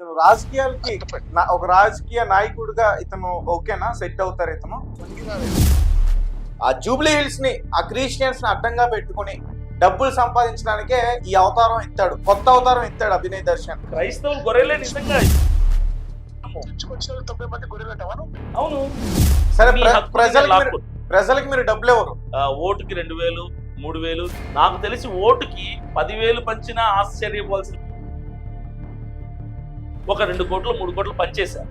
ఇతను రాజకీయాలకి ఒక రాజకీయ నాయకుడిగా ఇతను ఓకేనా, సెట్ అవుతారు ఇతను? ఆ జూబ్లీ హిల్స్ ని, ఆ క్రిస్టియన్స్ ని అడ్డంగా పెట్టుకుని డబ్బులు సంపాదించడానికే ఈ అవతారం ఎత్తాడు, కొత్త అవతారం ఎత్తాడు అభినయ్ దర్శన్. క్రైస్తవులు గొర్రెలే నిజంగా. అవును, సరే, మీ హక్కుని ప్రజలకి మీరు డబ్బులు ఎవరు? ఓటుకి 2000 3000, నాకు తెలిసి ఓటుకి 10,000 పంచినా ఆశ్చర్యపోవాల్సిన. ఒక 2 కోట్లు 3 కోట్లు పనిచేశారు.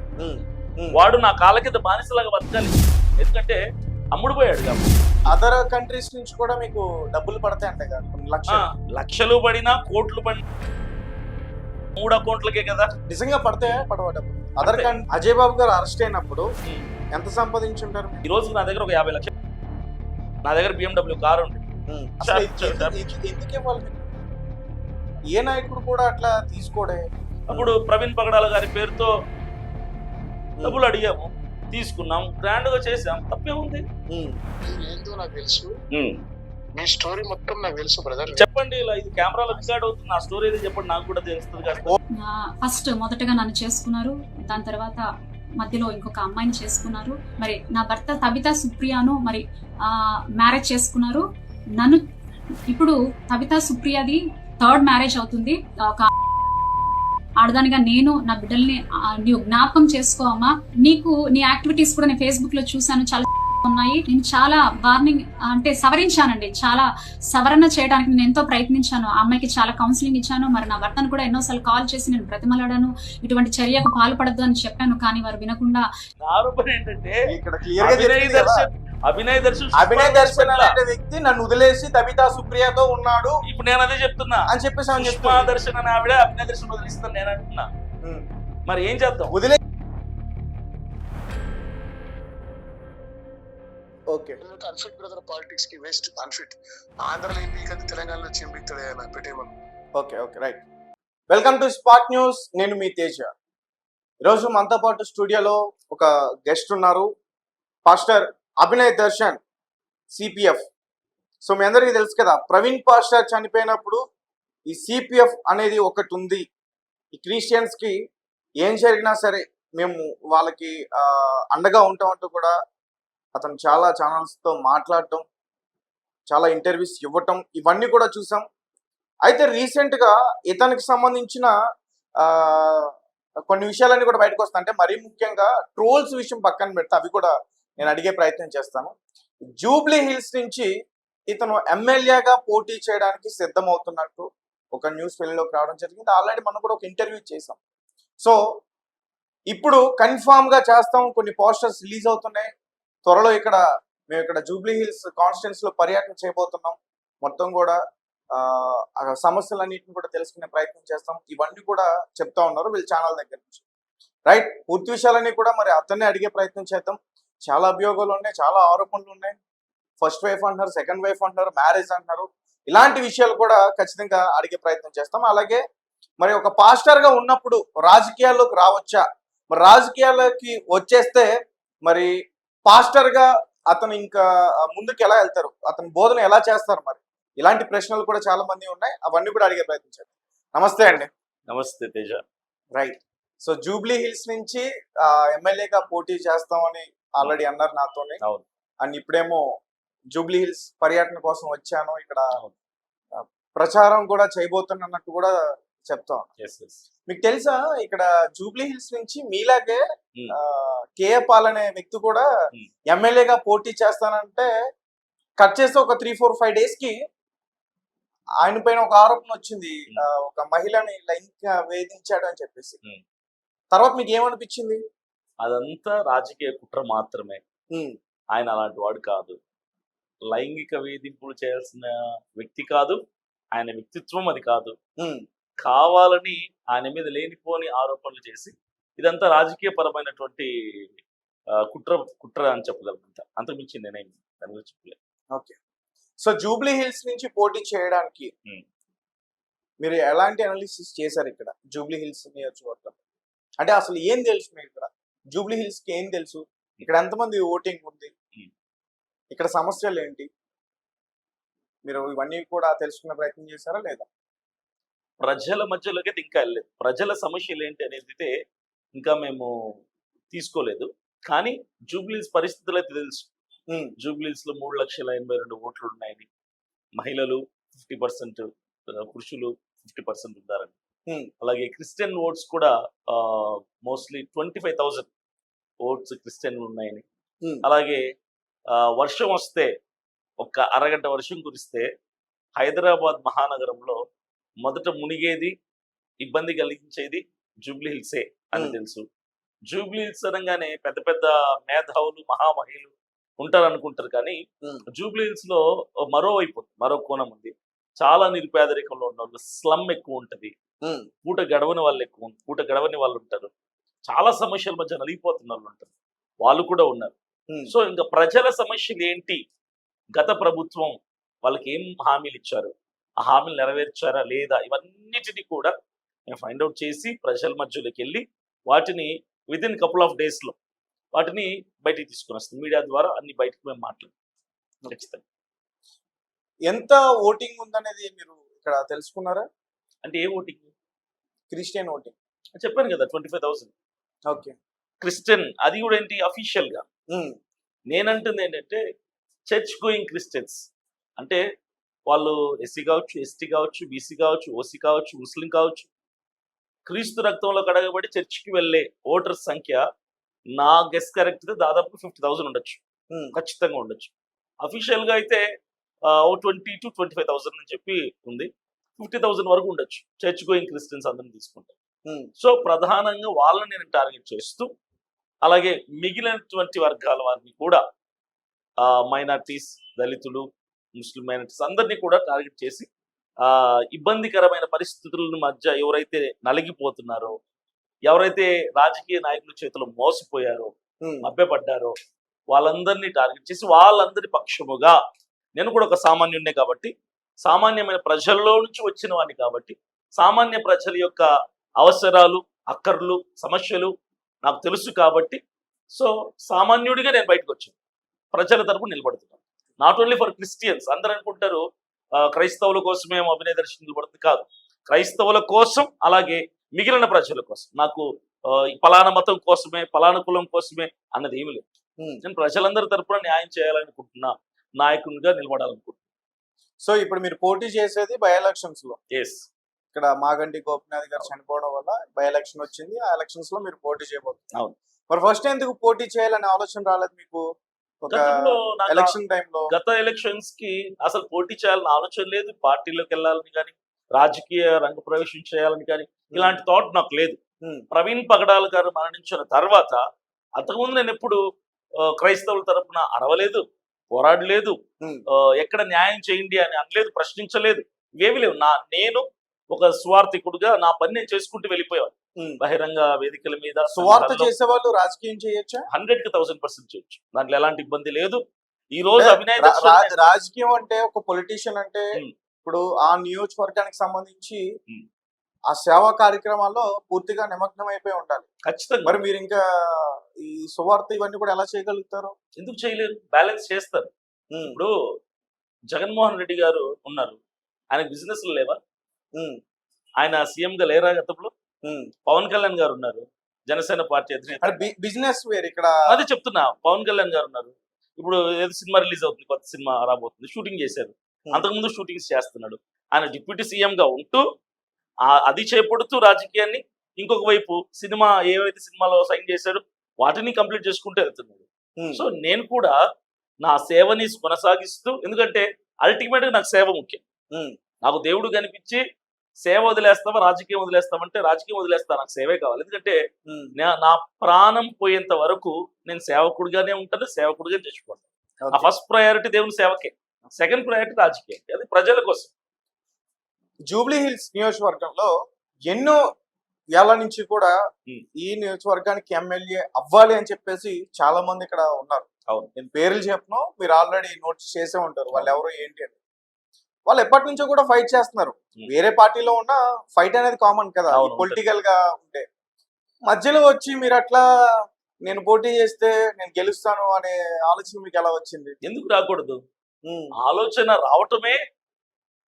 వాడు నా కాళ్ళ కింద బానిసలాగా బతకాలి, ఎందుకంటే అమ్ముడు పోయాడు కాబట్టి. అదర్ కంట్రీస్ నుంచి కూడా మీకు డబ్బులు పడతాయి అంటే లక్షలు పడినా కోట్లు పడినా 3 అకౌంట్లకే కదా. నిజంగా పడతాయా పడవ డబ్బులు? అదర్ అజయ్ బాబు గారు అరెస్ట్ అయినప్పుడు ఎంత సంపాదించుంటారు? ఈ రోజు నా దగ్గర ఒక 50 లక్షలు, నా దగ్గర BMW కారు ఉంది. ఎందుకే వాళ్ళు, ఏ నాయకుడు కూడా అట్లా తీసుకోడే. అప్పుడు ప్రవీణ్ పగడాల గారి పేరుతో డబ్బులు అడిగాము, తీసుకున్నాం, గ్రాండ్ గా చేసాం, తప్పే ఉంది. ఏందో నాకు తెలుసు, మీ స్టోరీ మొత్తం నాకు తెలుసు బ్రదర్. చెప్పండి, ఇలా ఇది కెమెరాలో రికార్డ్ అవుతుంది, నా స్టోరీ ఏదో చెప్పండి, నాకు కూడా తెలుస్తుంది కదా. ఫస్ట్ మొదటగా నన్ను చేసుకున్నారు, దాని తర్వాత మధ్యలో ఇంకొక అమ్మాయిని చేసుకున్నారు. మరి నా భర్త తబితా సుప్రియాను మరి మ్యారేజ్ చేసుకున్నారు. నన్ను ఇప్పుడు తబితా సుప్రియది 3rd మ్యారేజ్ అవుతుంది. ఒక ఆడదానిగా నేను నా బిడ్డల్ని నీవు జ్ఞాపకం చేసుకో అమ్మా. నీకు నీ యాక్టివిటీస్ కూడా నేను ఫేస్బుక్ లో చూసాను, చాలా ఉన్నాయి. నేను చాలా వార్నింగ్ అంటే సవరించానండి, చాలా సవరణ చేయడానికి నేను ఎంతో ప్రయత్నించాను. ఆ అమ్మాయికి చాలా కౌన్సిలింగ్ ఇచ్చాను. మరి నా భర్తను కూడా ఎన్నోసార్లు కాల్ చేసి నేను బ్రతిమలాడాను, ఇటువంటి చర్యకు పాల్పడద్దు అని చెప్పాను. కానీ వారు వినకుండా. అభినయ్ దర్శన్ అనే వ్యక్తి నన్ను వదిలేసి తబితా సుప్రియతో ఉన్నాడు, ఇప్పుడు నేను అదే చెప్తున్నా అని చెప్పేసి దర్శన్ అని ఆవిడ అభినయ్ దర్శన్ వదిలిస్తాను నేను అంటున్నా. మరి ఏం చేద్దాం? వదిలే ఓకే, అన్ఫిట్ బ్రదర్, పాలిటిక్స్ కి వేస్ట్, అన్ఫిట్. ఆంధ్రలో ఏం పీకది, తెలంగాణలో వచ్చి ఏం పీకుతాడే నాకు పెట్టేమను. Okay okay right. Welcome to Spot News, నేను మీ తేజ. ఈరోజు మనతో పాటు స్టూడియోలో ఒక గెస్ట్ ఉన్నారు, pastor Abhinay Darshan, CPF. So మీ అందరికీ తెలుసు కదా, ప్రవీణ్ పాస్టర్ చనిపోయినప్పుడు ఈ సిపిఎఫ్ అనేది ఒకటి ఉంది. ఈ క్రిస్టియన్స్కి ఏం జరిగినా సరే మేము వాళ్ళకి అండగా ఉంటామంటూ కూడా అతను చాలా ఛానల్స్తో మాట్లాడటం, చాలా ఇంటర్వ్యూస్ ఇవ్వటం, ఇవన్నీ కూడా చూసాం. అయితే రీసెంట్గా ఇతనికి సంబంధించిన కొన్ని విషయాలన్నీ కూడా బయటకు వస్తాయి. అంటే మరీ ముఖ్యంగా ట్రోల్స్ విషయం పక్కన పెడితే అవి కూడా నేను అడిగే ప్రయత్నం చేస్తాను. జూబ్లీ హిల్స్ నుంచి ఇతను ఎమ్మెల్యేగా పోటీ చేయడానికి సిద్ధమవుతున్నట్టు ఒక న్యూస్ వెలుగులోకి రావడం జరిగింది. ఆల్రెడీ మనం కూడా ఒక ఇంటర్వ్యూ చేసాం. సో ఇప్పుడు కన్ఫామ్గా చేస్తాం, కొన్ని పోస్టర్స్ రిలీజ్ అవుతున్నాయి. త్వరలో మేము ఇక్కడ జూబ్లీ హిల్స్ కాన్స్టిట్యున్సీలో పర్యటన చేయబోతున్నాం. మొత్తం కూడా సమస్యలన్నింటిని కూడా తెలుసుకునే ప్రయత్నం చేస్తాం. ఇవన్నీ కూడా చెప్తా ఉన్నారు వీళ్ళ ఛానల్ దగ్గర నుంచి. రైట్, పూర్తి విషయాలన్నీ కూడా మరి అతన్నే అడిగే ప్రయత్నం చేద్దాం. చాలా అభియోగాలు ఉన్నాయి, చాలా ఆరోపణలు ఉన్నాయి. ఫస్ట్ వైఫ్ అంటున్నారు, సెకండ్ వైఫ్ అంటున్నారు, మ్యారేజ్ అంటున్నారు. ఇలాంటి విషయాలు కూడా ఖచ్చితంగా అడిగే ప్రయత్నం చేస్తాం. అలాగే మరి ఒక పాస్టర్గా ఉన్నప్పుడు రాజకీయాల్లోకి రావచ్చా, మరి రాజకీయాల్లోకి వచ్చేస్తే మరి పాస్టర్గా అతను ఇంకా ముందుకు ఎలా వెళ్తారు, అతని బోధన ఎలా చేస్తారు, మరి ఇలాంటి ప్రశ్నలు కూడా చాలా మంది ఉన్నాయి. అవన్నీ కూడా అడిగే ప్రయత్నించారు. నమస్తే అండి. నమస్తే Teja. Right, so Jubilee hills నుంచి ఎమ్మెల్యేగా పోటీ చేస్తామని ఆల్రెడీ అన్నారు నాతోనే. అండ్ ఇప్పుడేమో జూబ్లీ హిల్స్ పర్యటన కోసం వచ్చాను, ఇక్కడ ప్రచారం కూడా చేయబోతున్నట్టు కూడా చెప్తాం. మీకు తెలుసా, ఇక్కడ జూబ్లీ హిల్స్ నుంచి మీలాగే కేఏ పాల్ అనే వ్యక్తి కూడా ఎమ్మెల్యేగా పోటీ చేస్తానంటే కట్ చేస్తే ఒక 3-4-5 days కి ఆయన పైన ఒక ఆరోపణ వచ్చింది, ఒక మహిళని లైంగిక వేధించాడు అని చెప్పేసి. తర్వాత మీకు ఏమనిపించింది? అదంతా రాజకీయ కుట్ర మాత్రమే. ఆయన అలాంటి వాడు కాదు, లైంగిక వేధింపులు చేయాల్సిన వ్యక్తి కాదు, ఆయన వ్యక్తిత్వం అది కాదు. కావాలని ఆయన మీద లేనిపోని ఆరోపణలు చేసి ఇదంతా రాజకీయ పరమైనటువంటి కుట్ర అని చెప్పగలను. అంతకుమించి నేనేం దాని గురించి చెప్పలేదు. ఓకే, సో జూబ్లీ హిల్స్ నుంచి పోటీ చేయడానికి మీరు ఎలాంటి అనాలిసిస్ చేశారు ఇక్కడ జూబ్లీ హిల్స్ నియోజకవర్గం? అంటే అసలు ఏం తెలుసు మీకు ఇక్కడ జూబ్లీ హిల్స్ కి? ఏం తెలుసు ఇక్కడ? ఎంతమంది ఓటింగ్ ఉంది, ఇక్కడ సమస్యలు ఏంటి, మీరు ఇవన్నీ కూడా తెలుసుకునే ప్రయత్నం చేశారా లేదా? ప్రజల మధ్యలోకి అయితే ఇంకా వెళ్ళలేదు. ప్రజల సమస్యలు ఏంటి అనేది అయితే ఇంకా మేము తీసుకోలేదు. కానీ జూబ్లీస్ పరిస్థితులు అయితే తెలుసు. జూబ్లీస్ లో 3,82,000 ఓట్లు ఉన్నాయని, మహిళలు 50%, పురుషులు 50% ఉన్నారని, అలాగే క్రిస్టియన్ ఓట్స్ కూడా మోస్ట్లీ 25,000 ఓట్స్ క్రిస్టియన్ ఉన్నాయని, అలాగే వర్షం వస్తే ఒక అరగంట వర్షం కురిస్తే హైదరాబాద్ మహానగరంలో మొదట మునిగేది, ఇబ్బంది కలిగించేది జూబ్లీ హిల్సే అని తెలుసు. జూబ్లీ హిల్స్ అనగానే పెద్ద పెద్ద మేధావులు, మహామహిళలు ఉంటారు అనుకుంటారు, కానీ జూబ్లీ హిల్స్ లో మరో కోణం ఉంది. చాలా నిరుపేదరికంలో ఉన్న వాళ్ళు, స్లమ్ ఎక్కువ ఉంటది, పూట గడవని వాళ్ళు ఉంటారు, చాలా సమస్యల మధ్య నలిగిపోతున్న వాళ్ళు ఉంటారు, వాళ్ళు కూడా ఉన్నారు. సో ఇంకా ప్రజల సమస్యలు ఏంటి, గత ప్రభుత్వం వాళ్ళకి ఏం హామీలు ఇచ్చారు, ఆ హామీలు నెరవేర్చారా లేదా, ఇవన్నిటిని కూడా మేము ఫైండ్ అవుట్ చేసి ప్రజల మధ్యలోకి వెళ్ళి వాటిని విదిన్ కపుల్ ఆఫ్ డేస్ లో వాటిని బయటికి తీసుకుని వస్తాం. మీడియా ద్వారా అన్ని బయటకు మేము మాట్లాడతాం ఖచ్చితంగా. ఎంత ఓటింగ్ ఉందనేది మీరు ఇక్కడ తెలుసుకున్నారా? అంటే ఏ ఓటింగ్? క్రిస్టియన్ ఓటింగ్ చెప్పాను కదా, 25,000. ఓకే. క్రిస్టియన్, అది కూడా ఏంటి అఫీషియల్ గా. నేనంటుంది ఏంటంటే చర్చ్ గోయింగ్ క్రిస్టియన్స్ అంటే వాళ్ళు ఎస్సీ కావచ్చు, ఎస్టీ కావచ్చు, బీసీ కావచ్చు, ఓసీ కావచ్చు, ముస్లిం కావచ్చు, క్రీస్తు రక్తంలో కడగబడి చర్చికి వెళ్ళే ఓటర్స్ సంఖ్య నా గెస్ కరెక్ట్ దాదాపు 50,000 ఉండొచ్చు, ఖచ్చితంగా ఉండొచ్చు. అఫీషియల్ గా అయితే 20 to 25,000 అని చెప్పి ఉంది. 50,000 వరకు ఉండొచ్చు చర్చ్ గోయింగ్ క్రిస్టియన్స్ అందరిని తీసుకుంటాం. సో ప్రధానంగా వాళ్ళని నేను టార్గెట్ చేస్తూ, అలాగే మిగిలినటువంటి వర్గాల వారిని కూడా, మైనార్టీస్, దళితులు, ముస్లిం మైనార్టీస్ అందరినీ కూడా టార్గెట్ చేసి ఇబ్బందికరమైన పరిస్థితుల మధ్య ఎవరైతే నలిగిపోతున్నారో, ఎవరైతే రాజకీయ నాయకుల చేతిలో మోసపోయారో, మభ్యపడ్డారో, వాళ్ళందరినీ టార్గెట్ చేసి వాళ్ళందరి పక్షముగా, నేను కూడా ఒక సామాన్యుడినే కాబట్టి, సామాన్యమైన ప్రజల్లో నుంచి వచ్చిన వాడిని కాబట్టి, సామాన్య ప్రజల యొక్క అవసరాలు, అక్కర్లు, సమస్యలు నాకు తెలుసు కాబట్టి, సో సామాన్యుడిగా నేను బయటకు వచ్చాను, ప్రజల తరపున నిలబడుతున్నాను. Not only for Christians. అందరూ అనుకుంటారు క్రైస్తవుల కోసమే అభినయ దర్శనం నిలబడుతుంది, కాదు. క్రైస్తవుల కోసం, అలాగే మిగిలిన ప్రజల కోసం, నాకు పలానా మతం కోసమే, పలానా కులం కోసమే అన్నది ఏమి లేదు. నేను ప్రజలందరి తరపున న్యాయం చేయాలనుకుంటున్నా, నాయకునిగా నిలబడాలనుకుంటున్నా. సో ఇప్పుడు మీరు పోటీ చేసేది బై ఎలక్షన్స్ లో. ఎస్. ఇక్కడ మాగంటి గోపినాథ్ గారు చనిపోవడం వల్ల బై ఎలక్షన్ వచ్చింది, ఆ ఎలక్షన్స్ లో మీరు పోటీ చేయబోతున్నారు. అవును. మరి ఫస్ట్ ఎందుకు పోటీ చేయాలనే ఆలోచన రాలేదు మీకు ఎలక్షన్ టైంలో? గత ఎలక్షన్స్ కి అసలు పోటీ చేయాలని ఆలోచన లేదు, పార్టీలోకి వెళ్ళాలని కానీ, రాజకీయ రంగ ప్రవేశం చేయాలని కానీ ఇలాంటి థాట్ నాకు లేదు. ప్రవీణ్ పగడాల్ గారు మరణించిన తర్వాత అంతకుముందు నేను ఎప్పుడు క్రైస్తవుల తరపున అరవలేదు, పోరాడలేదు, ఎక్కడ న్యాయం చేయండి అని అనలేదు, ప్రశ్నించలేదు, ఇవేవి లేవు. నేను ఒక స్వార్థికుడుగా నా పని నేను చేసుకుంటూ వెళ్ళిపోయాను. బహిరంగ వేదికల మీద స్వార్థ చేసే వాళ్ళు రాజకీయం చేయొచ్చా? 100% చేయొచ్చు, దాంట్లో ఎలాంటి ఇబ్బంది లేదు. ఈ రోజు రాజకీయం అంటే ఒక పొలిటీషియన్ అంటే ఇప్పుడు ఆ నియోజకవర్గానికి సంబంధించి ఆ సేవా కార్యక్రమాల్లో పూర్తిగా నిమగ్నం అయిపోయి ఉండాలి. ఖచ్చితంగా. మరి మీరు ఇంకా ఈ సువార్త ఇవన్నీ కూడా ఎలా చేయగలుగుతారు? ఎందుకు చేయలేరు? బ్యాలెన్స్ చేస్తారు. ఇప్పుడు జగన్మోహన్ రెడ్డి గారు ఉన్నారు, ఆయన బిజినెస్ లేవా? ఆయన సీఎం గా లేరా గతంలో? పవన్ కళ్యాణ్ గారు ఉన్నారు, జనసేన పార్టీ అధినేత. బిజినెస్ వేరు ఇక్కడ. అదే చెప్తున్నా, పవన్ కళ్యాణ్ గారు ఉన్నారు. ఇప్పుడు ఏదో సినిమా రిలీజ్ అవుతుంది, కొత్త సినిమా రాబోతుంది, షూటింగ్ చేశారు, అంతకుముందు షూటింగ్స్ చేస్తున్నాడు. ఆయన డిప్యూటీ సీఎం గా ఉంటూ అది చేపడుతూ రాజకీయాన్ని, ఇంకొక వైపు సినిమా ఏవైతే సినిమాలో సైన్ చేశాడు వాటిని కంప్లీట్ చేసుకుంటూ వెళ్తున్నాడు. సో నేను కూడా నా సేవని కొనసాగిస్తూ, ఎందుకంటే అల్టిమేట్ గా నాకు సేవ ముఖ్యం. నాకు దేవుడు కనిపించి సేవ వదిలేస్తావా, రాజకీయం వదిలేస్తామంటే రాజకీయం వదిలేస్తా, నాకు సేవే కావాలి. ఎందుకంటే నా ప్రాణం పోయేంత వరకు నేను సేవకుడిగానే ఉంటాను, సేవకుడిగా చచ్చిపోతాను. నా ఫస్ట్ ప్రయారిటీ దేవుని సేవకే, సెకండ్ ప్రయారిటీ రాజకీయం, అది ప్రజల కోసం. జూబ్లీ హిల్స్ నియోజకవర్గంలో ఎన్నో ఏళ్ల నుంచి కూడా ఈ నియోజకవర్గానికి ఎమ్మెల్యే అవ్వాలి అని చెప్పేసి చాలా మంది ఇక్కడ ఉన్నారు. అవును, నేను పేర్లు చెప్పను, మీరు ఆల్రెడీ నోటీస్ చేసే ఉంటారు వాళ్ళు ఎవరు ఏంటి అని. వాళ్ళు ఎప్పటి నుంచో కూడా ఫైట్ చేస్తున్నారు. వేరే పార్టీలో ఉన్న ఫైట్ అనేది కామన్ కదా, పొలిటికల్ గా ఉంటే. మధ్యలో వచ్చి మీరు అట్లా నేను పోటీ చేస్తే నేను గెలుస్తాను అనే ఆలోచన మీకు ఎలా వచ్చింది? ఎందుకు రాకూడదు? ఆలోచన రావటమే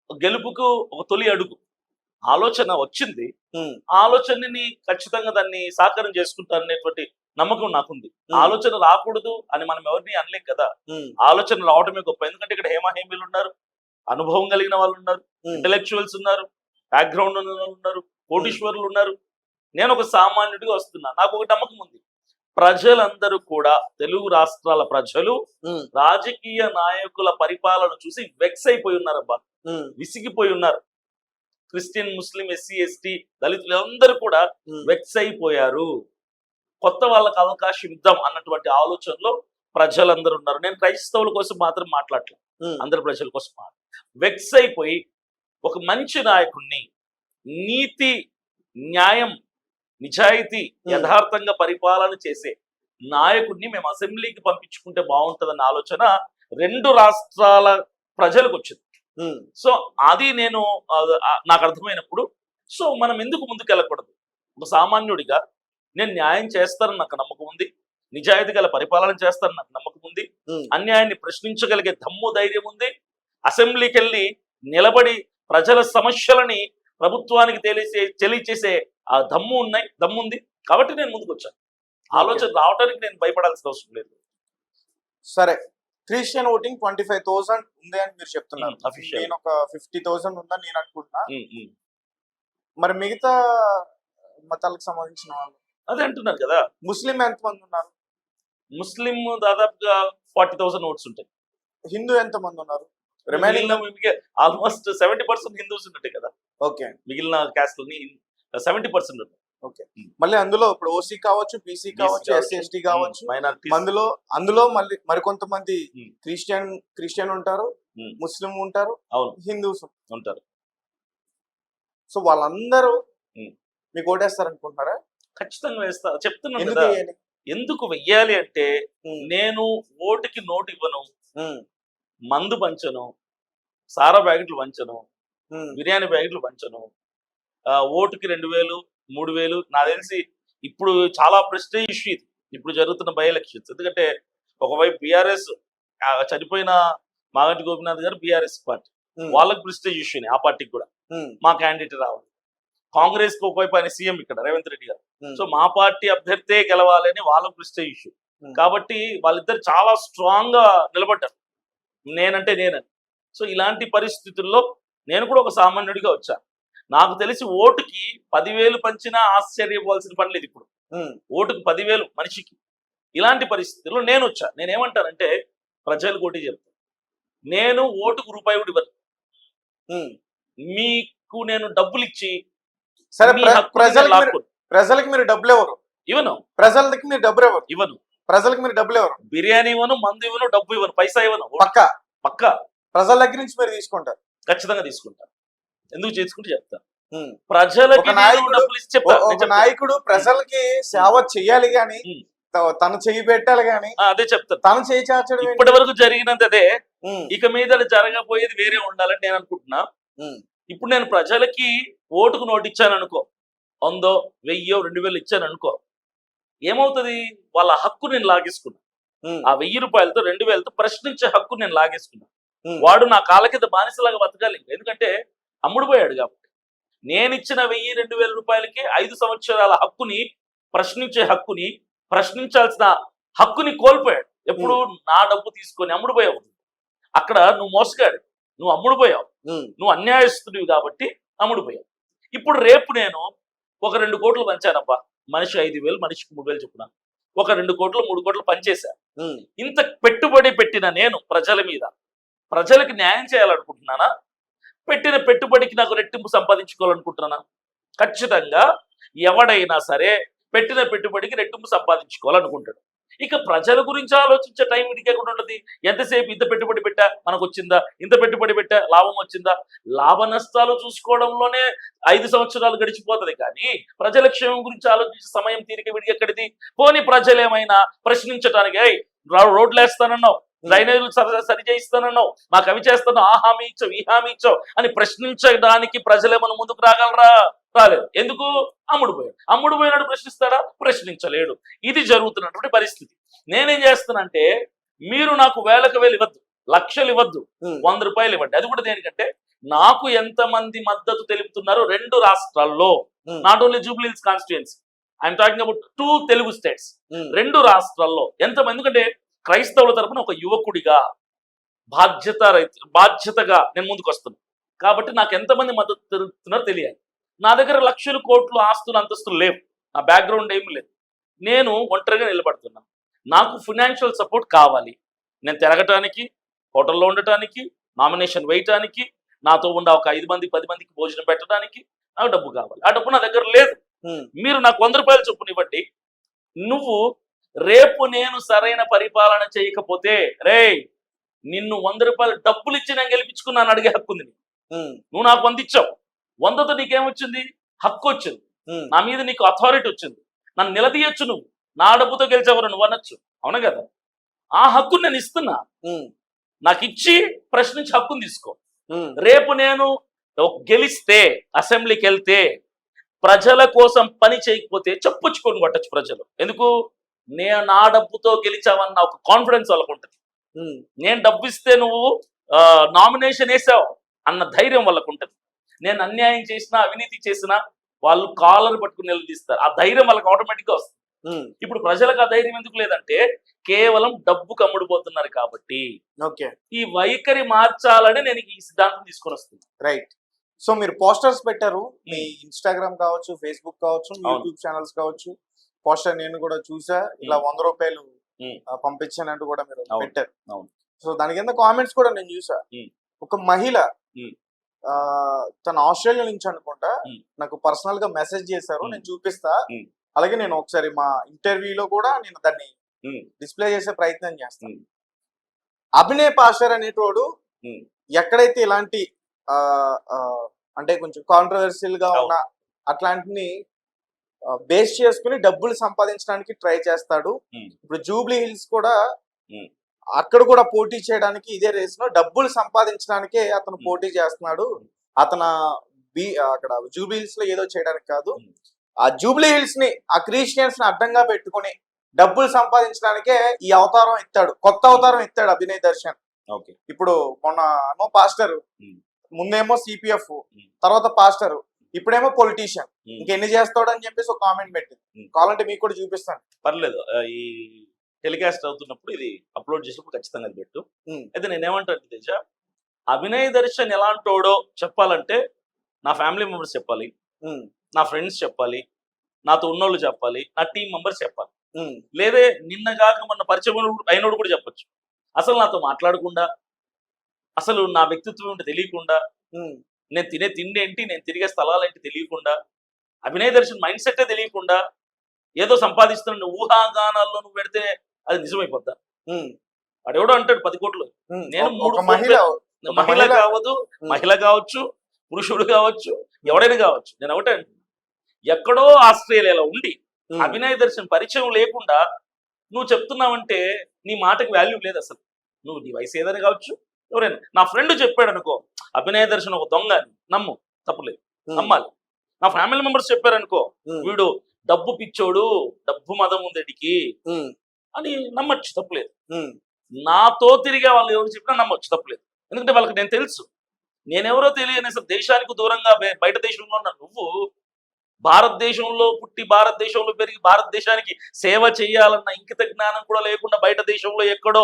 గెలుపుకు ఒక తొలి అడుగు. ఆలోచన వచ్చింది. ఆ ఆలోచనని ఖచ్చితంగా దాన్ని సాకారం చేసుకుంటారనేటువంటి నమ్మకం నాకుంది. ఆలోచన రాకూడదు అని మనం ఎవరిని అనలేం కదా. ఆలోచన రావడమే గొప్ప. ఎందుకంటే ఇక్కడ హేమహేమీలు ఉన్నారు, అనుభవం కలిగిన వాళ్ళు ఉన్నారు, ఇంటలెక్చువల్స్ ఉన్నారు, బ్యాక్గ్రౌండ్ ఉన్న వాళ్ళు ఉన్నారు, కోటీశ్వరులు ఉన్నారు. నేను ఒక సామాన్యుడిగా వస్తున్నా. నాకు ఒక నమ్మకం ఉంది, ప్రజలందరూ కూడా, తెలుగు రాష్ట్రాల ప్రజలు రాజకీయ నాయకుల పరిపాలన చూసి వెక్స్ అయిపోయి ఉన్నారబ్బా, విసిగిపోయి ఉన్నారు. క్రిస్టియన్, ముస్లిం, ఎస్సీ, ఎస్టీ, దళితులు అందరూ కూడా వెక్స్ అయిపోయారు. కొత్త వాళ్ళకి అవకాశం ఇద్దాం అన్నటువంటి ఆలోచనలో ప్రజలందరూ ఉన్నారు. నేను క్రైస్తవుల కోసం మాత్రం మాట్లాడలేదు, అందరు ప్రజల కోసం వెక్స్ అయిపోయి ఒక మంచి నాయకుడిని, నీతి, న్యాయం, నిజాయితీ, యథార్థంగా పరిపాలన చేసే నాయకుడిని మేము అసెంబ్లీకి పంపించుకుంటే బాగుంటుందన్న ఆలోచన 2 రాష్ట్రాల ప్రజలకు వచ్చింది. సో అది నాకు అర్థమైనప్పుడు, సో మనం ఎందుకు ముందుకు వెళ్ళకూడదు? ఒక సామాన్యుడిగా నేను న్యాయం చేస్తానని నాకు నమ్మకం ఉంది, నిజాయితీ గల పరిపాలన చేస్తానని నాకు నమ్మకం ఉంది, అన్యాయాన్ని ప్రశ్నించగలిగే దమ్ము, ధైర్యం ఉంది, అసెంబ్లీకి వెళ్ళి నిలబడి ప్రజల సమస్యలని ప్రభుత్వానికి తెలియచేసే ఆ దమ్ముంది. కాబట్టి నేను ముందుకు వచ్చాను. ఆలోచన రావడానికి నేను భయపడాల్సిన అవసరం లేదు. సరే, క్రిస్టియన్ ఓటింగ్ 25,000 ఉంది అని మీరు చెప్తున్నారు. నేను ఒక 50,000 ఉందని నేను అనుకుంటున్నా. మరి మిగతా మతాలకు సంబంధించిన వాళ్ళు అదే అంటున్నారు కదా. ముస్లిం ఎంతమంది ఉన్నారు? ముస్లిం దాదాపుగా 40,000 ఓట్స్ ఉంటాయి. హిందూ ఎంతమంది ఉన్నారు? రిమైనింగ్ ఆల్మోస్ట్ 70% హిందూస్ ఉన్నట్టే కదా. ఓకే, మిగిలిన క్యాస్ట్లని 70% ఉంటాయి. ఓకే, మళ్ళీ అందులో ఇప్పుడు ఓసీ కావచ్చు, బీసీ కావచ్చు, ఎస్సీ ఎస్టీ కావచ్చు, అందులో మళ్ళీ మరికొంతమంది క్రిస్టియన్ ఉంటారు, ముస్లిం ఉంటారు, హిందూస్ ఉంటారు. సో వాళ్ళందరూ మీకు ఓటేస్తారు అనుకుంటున్నారా? ఖచ్చితంగా వేస్తారు. చెప్తున్నాను కదా, ఎందుకు వెయ్యాలి అంటే, నేను ఓటుకి నోటు ఇవ్వను, మందు పంచను, సారా ప్యాకెట్లు పంచను, బిర్యానీ ప్యాకెట్లు పంచను, ఓటుకి 2,000, 3,000. నాకు తెలిసి ఇప్పుడు చాలా ప్రెస్టేజ్ ఇష్యూ ఇది, ఇప్పుడు జరుగుతున్న బై ఎలక్షన్స్. ఎందుకంటే ఒకవైపు బీఆర్ఎస్, చనిపోయిన మాగంటి గోపినాథ్ గారు బీఆర్ఎస్ పార్టీ, వాళ్ళకి ప్రెస్టేజ్ ఇష్యూని, ఆ పార్టీకి కూడా మా క్యాండిడేట్ రావాలి. కాంగ్రెస్ కి ఒకవైపు ఆయన సీఎం ఇక్కడ రేవంత్ రెడ్డి గారు, సో మా పార్టీ అభ్యర్థే గెలవాలి అని వాళ్ళకి ప్రెస్టేజ్ ఇష్యూ. కాబట్టి వాళ్ళిద్దరు చాలా స్ట్రాంగ్ గా నిలబడ్డారు, నేనంటే నేనని. సో ఇలాంటి పరిస్థితుల్లో నేను కూడా ఒక సామాన్యుడిగా వచ్చా. నాకు తెలిసి ఓటుకి 10,000 పంచినా ఆశ్చర్యపోవాల్సిన పని లేదు. ఇప్పుడు ఓటుకి 10,000 మనిషికి. ఇలాంటి పరిస్థితుల్లో నేను వచ్చా. నేనేమంటానంటే, ప్రజలకు ఓటు చెప్తాను, నేను ఓటుకు రూపాయి కూడా ఇవ్వను. మీకు నేను డబ్బులు ఇచ్చి ప్రజలకు మీరు డబ్బులు ఎవరు ఇవ్వను, ప్రజలకి మీరు డబ్బులు ఎవరు ఇవ్వను, ప్రజలకు మీరు డబ్బులు ఎవరు, బిర్యానీ ఇవ్వను, మందు ఇవ్వను, డబ్బు ఇవ్వను, పైసా ఇవ్వను. పక్కా ప్రజల దగ్గర నుంచి మీరు తీసుకుంటారు. ఖచ్చితంగా తీసుకుంటారు. ఎందుకు చేసుకుంటే చెప్తాను. ప్రజలకి నాయకుడు ప్రజలకి సేవ చెయ్యాలి గాని తను చెయ్యి పెట్టాలి గాని, అదే చెప్తాను, తను చేయి చాచడం ఇప్పటి వరకు జరిగినది అదే. ఇక మీద జరగబోయేది వేరే ఉండాలని నేను అనుకుంటున్నా. ఇప్పుడు నేను ప్రజలకి ఓటుకు నోటు ఇచ్చాను అనుకో, 100, 1000, 2,000 ఇచ్చాను అనుకో, ఏమవుతుంది? వాళ్ళ హక్కు నేను లాగేసుకున్నా. ఆ 1,000 రూపాయలతో 2,000తో ప్రశ్నించే హక్కు నేను లాగేసుకున్నా. వాడు నా కాళ్ళ కింద బానిసలాగా బతకాలి, ఎందుకంటే అమ్ముడుపోయాడు కాబట్టి. నేను ఇచ్చిన 1,000, 2,000 రూపాయలకి 5 సంవత్సరాల హక్కుని, ప్రశ్నించే హక్కుని, ప్రశ్నించాల్సిన హక్కుని కోల్పోయాడు. ఎప్పుడు? నా డబ్బు తీసుకొని అమ్ముడుపోయావు. అక్కడ నువ్వు మోసగాడు, నువ్వు అమ్ముడుపోయావు, నువ్వు అన్యాయస్తుడివి కాబట్టి అమ్ముడుపోయావు. ఇప్పుడు రేపు నేను ఒక 2 కోట్లు పంచానబ్బా, మనిషి 5,000, మనిషికి 3,000 చొప్పున ఒక 2 కోట్లు, 3 కోట్లు పంచేశా. ఇంత పెట్టుబడి పెట్టిన నేను ప్రజల మీద, ప్రజలకు న్యాయం చేయాలనుకుంటున్నానా? పెట్టిన పెట్టుబడికి నాకు రెట్టింపు సంపాదించుకోవాలనుకుంటున్నానా? ఖచ్చితంగా ఎవడైనా సరే పెట్టిన పెట్టుబడికి రెట్టింపు సంపాదించుకోవాలనుకుంటాడు. ఇక ప్రజల గురించి ఆలోచించే టైం ఇదికే కూడా ఉంటుంది. ఎంతసేపు ఇంత పెట్టుబడి పెట్టా మనకు వచ్చిందా, ఇంత పెట్టుబడి పెట్టా లాభం వచ్చిందా, లాభ నష్టాలు చూసుకోవడంలోనే 5 సంవత్సరాలు గడిచిపోతుంది. కానీ ప్రజల క్షేమం గురించి ఆలోచించే సమయం తీరిక విడిగి ఎక్కడిది? పోనీ ప్రజలు ఏమైనా ప్రశ్నించడానికి, రోడ్లు వేస్తానన్నావు, డ్రైనేజీలు సరి చేయిస్తానన్నావు, మాకు అవి చేస్తాను, ఆ హామీ ఇచ్చావు, ఈ హామీ ఇచ్చావు అని ప్రశ్నించడానికి ప్రజలేమన్నా ముందుకు రాగలరా? రాలేదు. ఎందుకు? అమ్ముడుపోయాడు. అమ్ముడుపోయినాడు ప్రశ్నిస్తాడా? ప్రశ్నించలేడు. ఇది జరుగుతున్నటువంటి పరిస్థితి. నేనేం చేస్తానంటే, మీరు నాకు 1,000కు 1,000 ఇవ్వద్దు, లక్షలు ఇవ్వద్దు, 100 రూపాయలు ఇవ్వండి. అది కూడా దేనికంటే, నాకు ఎంతమంది మద్దతు తెలుపుతున్నారు 2 రాష్ట్రాల్లో, not only Jubilee hills constituency, I'm talking about 2 Telugu states, 2 రాష్ట్రాల్లో ఎంతమంది, ఎందుకంటే క్రైస్తవుల తరపున ఒక యువకుడిగా బాధ్యతగా నేను ముందుకు వస్తున్నాను కాబట్టి నాకు ఎంతమంది మద్దతు తెలుపుతున్నారో తెలియాలి. నా దగ్గర లక్షలు కోట్లు ఆస్తులు అంతస్తులు లేవు, నా బ్యాక్గ్రౌండ్ ఏమి లేదు, నేను ఒంటరిగా నిలబడుతున్నాను. నాకు ఫినాన్షియల్ సపోర్ట్ కావాలి, నేను తిరగటానికి, హోటల్లో ఉండటానికి, నామినేషన్ వేయటానికి, నాతో ఉన్న ఒక 5 మంది 10 మందికి భోజనం పెట్టడానికి నాకు డబ్బు కావాలి. ఆ డబ్బు నా దగ్గర లేదు. మీరు నాకు 100 రూపాయలు చొప్పున ఇవ్వండి. నువ్వు రేపు నేను సరైన పరిపాలన చేయకపోతే నిన్ను 100 రూపాయలు డబ్బులు ఇచ్చి నేను గెలిపించుకున్నాను అడిగే హక్కు ఉంది. నువ్వు నాకు 100 ఇచ్చావు, 100తో నీకేమొచ్చింది? హక్కు వచ్చింది, నా మీద నీకు అథారిటీ వచ్చింది, నన్ను నిలదీయొచ్చు. నువ్వు నా డబ్బుతో గెలిచేవారు నువ్వు అనొచ్చు, అవునా కదా? ఆ హక్కు నేను ఇస్తున్నా, నాకు ఇచ్చి ప్రశ్నించి హక్కును తీసుకో. రేపు నేను గెలిస్తే అసెంబ్లీకి వెళ్తే ప్రజల కోసం పని చేయకపోతే చెప్పుచ్చుకొని కొట్టచ్చు ప్రజలు. ఎందుకు? నేను నా డబ్బుతో గెలిచావన్న ఒక కాన్ఫిడెన్స్ వాళ్ళకు ఉంటుంది. నేను డబ్బు ఇస్తే నువ్వు నామినేషన్ వేసావు అన్న ధైర్యం వాళ్ళకు ఉంటుంది. నేను అన్యాయం చేసినా అవినీతి చేసినా వాళ్ళు కాలర్ పట్టుకుని నిలదీస్తారు, ఆ ధైర్యం వాళ్ళకి ఆటోమేటిక్గా వస్తుంది. ఇప్పుడు ప్రజలకు ఆ ధైర్యం ఎందుకు లేదంటే కేవలం డబ్బు కమ్ముడిపోతున్నారు కాబట్టి. ఈ వైఖరి మార్చాలని నేను ఈ సిద్ధాంతం తీసుకొని వస్తుంది. రైట్. సో మీరు పోస్టర్స్ పెట్టారు, మీ ఇన్స్టాగ్రామ్ కావచ్చు, ఫేస్బుక్ కావచ్చు, యూట్యూబ్ ఛానల్స్ కావచ్చు. పోస్టర్ నేను కూడా చూసా, ఇలా 100 రూపాయలు పంపించానంటూ కూడా మీరు పెట్టారు. సో దాని కింద కామెంట్స్ కూడా నేను చూసా. ఒక మహిళ తన ఆస్ట్రేలియా నుంచి అనుకుంటా నాకు పర్సనల్ గా మెసేజ్ చేశారు, నేను చూపిస్తా. అలాగే నేను ఒకసారి మా ఇంటర్వ్యూలో కూడా నేను దాన్ని డిస్ప్లే చేసే ప్రయత్నం చేస్తాను. అభినయ్ పాస్టర్ అనేటోడు ఎక్కడైతే ఇలాంటి అంటే కొంచెం కాంట్రవర్షియల్ గా ఉన్న అట్లాంటిని బేస్ చేసుకుని డబ్బులు సంపాదించడానికి ట్రై చేస్తాడు. ఇప్పుడు జూబ్లీ హిల్స్ కూడా అక్కడ కూడా పోటీ చేయడానికి ఇదే రేస్ లో డబ్బులు సంపాదించడానికే అతను పోటీ చేస్తున్నాడు. అతను అక్కడ జూబ్లీ హిల్స్ లో ఏదో చేయడానికి కాదు, ఆ జూబ్లీ హిల్స్ ని ఆ క్రిస్టియన్స్ ని అడ్డంగా పెట్టుకుని డబ్బులు సంపాదించడానికే ఈ అవతారం ఎత్తాడు, కొత్త అవతారం ఎత్తాడు అభినయ్ దర్శన్. ఇప్పుడు మొన్న ఏమో పాస్టర్, ముందేమో సిపిఎఫ్, తర్వాత పాస్టర్, ఇప్పుడేమో పొలిటీషియన్. ఇంకెన్ని చేస్తాడు అని చెప్పేసి ఒక కామెంట్ పెట్టింది. కావాలంటే మీకు కూడా చూపిస్తాను. పర్లేదు, ఈ టెలికాస్ట్ అవుతున్నప్పుడు ఇది అప్లోడ్ చేసినప్పుడు ఖచ్చితంగా అది పెట్టు. అయితే నేనేమంటాను తేజ, అభినయ్ దర్శన్ ఎలాంటోడో చెప్పాలంటే నా ఫ్యామిలీ మెంబర్స్ చెప్పాలి, నా ఫ్రెండ్స్ చెప్పాలి, నాతో ఉన్నోళ్ళు చెప్పాలి, నా టీం మెంబర్స్ చెప్పాలి. లేదే నిన్నగాక మొన్న పరిచయం అయినోడు కూడా చెప్పొచ్చు. అసలు నాతో మాట్లాడకుండా, అసలు నా వ్యక్తిత్వం ఏంటి తెలియకుండా, నేను తినే తిండి ఏంటి, నేను తిరిగే స్థలాలు ఏంటి తెలియకుండా, అభినయ్ దర్శన్ మైండ్ సెట్టే తెలియకుండా ఏదో సంపాదిస్తున్న ఊహాగానాల్లో నువ్వు పెడితే అది నిజమైపోద్దా? వాడు ఎవడో అంటాడు 10 కోట్లు, నేను మహిళ కావచ్చు, పురుషుడు కావచ్చు, ఎవడైనా కావచ్చు. నేను ఒకటే ఎక్కడో ఆస్ట్రేలియాలో ఉండి అభినయ్ దర్శన్ పరిచయం లేకుండా నువ్వు చెప్తున్నావంటే నీ మాటకి వాల్యూ లేదు అసలు. నువ్వు నీ వయసు ఏదైనా కావచ్చు, ఎవరైనా. నా ఫ్రెండ్ చెప్పాడు అనుకో అభినయ్ దర్శన్ ఒక దొంగ అని, నమ్ము, తప్పులేదు, నమ్మాలి. నా ఫ్యామిలీ మెంబర్స్ చెప్పారనుకో వీడు డబ్బు పిచ్చోడు, డబ్బు మదం ఉందడికి అని నమ్మచ్చు, తప్పులేదు. నాతో తిరిగే వాళ్ళు ఎవరు చెప్పినా నమ్మొచ్చు, తప్పులేదు. ఎందుకంటే వాళ్ళకి నేను తెలుసు, నేనెవరో తెలియని అసలు దేశానికి దూరంగా బయట దేశంలో ఉన్న నువ్వు భారతదేశంలో పుట్టి భారతదేశంలో పెరిగి భారతదేశానికి సేవ చేయాలన్న ఇంకిత జ్ఞానం కూడా లేకుండా బయట దేశంలో ఎక్కడో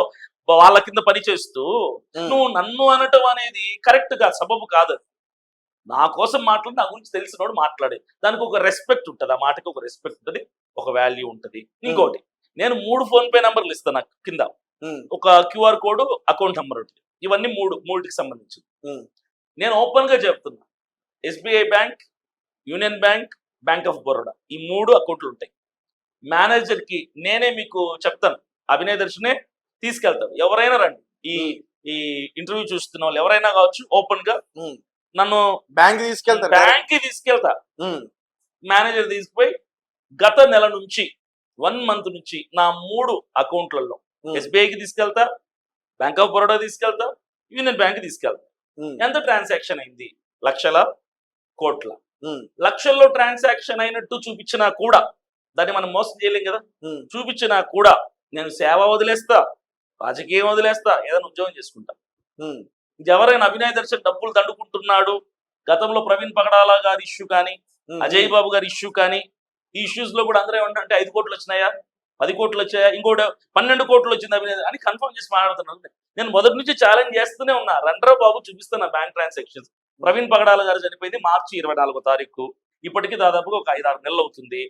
వాళ్ళ కింద పనిచేస్తూ నువ్వు నన్ను అనటం అనేది కరెక్ట్ కాదు, సబబు కాదు. నా కోసం మాట్లాడి, నా గురించి తెలిసినోడు మాట్లాడే దానికి ఒక రెస్పెక్ట్ ఉంటుంది, ఆ మాటకి ఒక రెస్పెక్ట్ ఉంటుంది, ఒక వాల్యూ ఉంటుంది. ఇంకోటి, నేను 3 ఫోన్పే నంబర్లు ఇస్తాను నాకు కింద, ఒక క్యూఆర్ కోడ్, అకౌంట్ నెంబర్ ఉంటుంది. ఇవన్నీ మూడుకి సంబంధించింది. నేను ఓపెన్ గా చెప్తున్నా, SBI bank, union bank, bank of Baroda, ఈ 3 అకౌంట్లు ఉంటాయి. మేనేజర్ కి నేనే మీకు చెప్తాను, అభినయ్ దర్శనే తీసుకెళ్తాను. ఎవరైనా రండి, ఈ ఇంటర్వ్యూ చూస్తున్న వాళ్ళు ఎవరైనా కావచ్చు, ఓపెన్ గా నన్ను బ్యాంక్ తీసుకెళ్తా. మేనేజర్ తీసుకుపోయి గత నెల నుంచి 1 మంత్ నుంచి నా 3 అకౌంట్లలో ఎస్బీఐకి తీసుకెళ్తా, బ్యాంక్ ఆఫ్ బరోడా తీసుకెళ్తా, యూనియన్ బ్యాంక్ తీసుకెళ్తా. ఎంత ట్రాన్సాక్షన్ అయింది? లక్షల కోట్ల. లక్షల్లో ట్రాన్సాక్షన్ అయినట్టు చూపించినా కూడా దాన్ని మనం మోసం చేయలేం కదా. చూపించినా కూడా నేను సేవ వదిలేస్తా, రాజకీయం వదిలేస్తా, ఏదైనా ఉద్యోగం చేసుకుంటా. ఎవరైనా అభినయ దర్శన్ డబ్బులు దండుకుంటున్నాడు, గతంలో ప్రవీణ్ పగడాల గారి ఇష్యూ కానీ, అజయ్ బాబు గారి ఇష్యూ కానీ, ఈ ఇష్యూస్ లో కూడా అందరూ ఏమంటే 5 కోట్లు వచ్చినాయా, 10 కోట్లు వచ్చాయా, ఇంకోటి 12 కోట్లు వచ్చింది అభినయ అని కన్ఫర్మ్ చేసి మాట్లాడుతున్నాను. నేను మొదటి నుంచి ఛాలెంజ్ చేస్తూనే ఉన్నా, రండ్రా బాబు చూపిస్తున్నా బ్యాంక్ ట్రాన్సాక్షన్స్. ప్రవీణ్ పగడాల గారు చనిపోయింది మార్చి 24వ తారీఖు, ఇప్పటికీ దాదాపుగా ఒక 5-6 నెలలు అవుతుంది.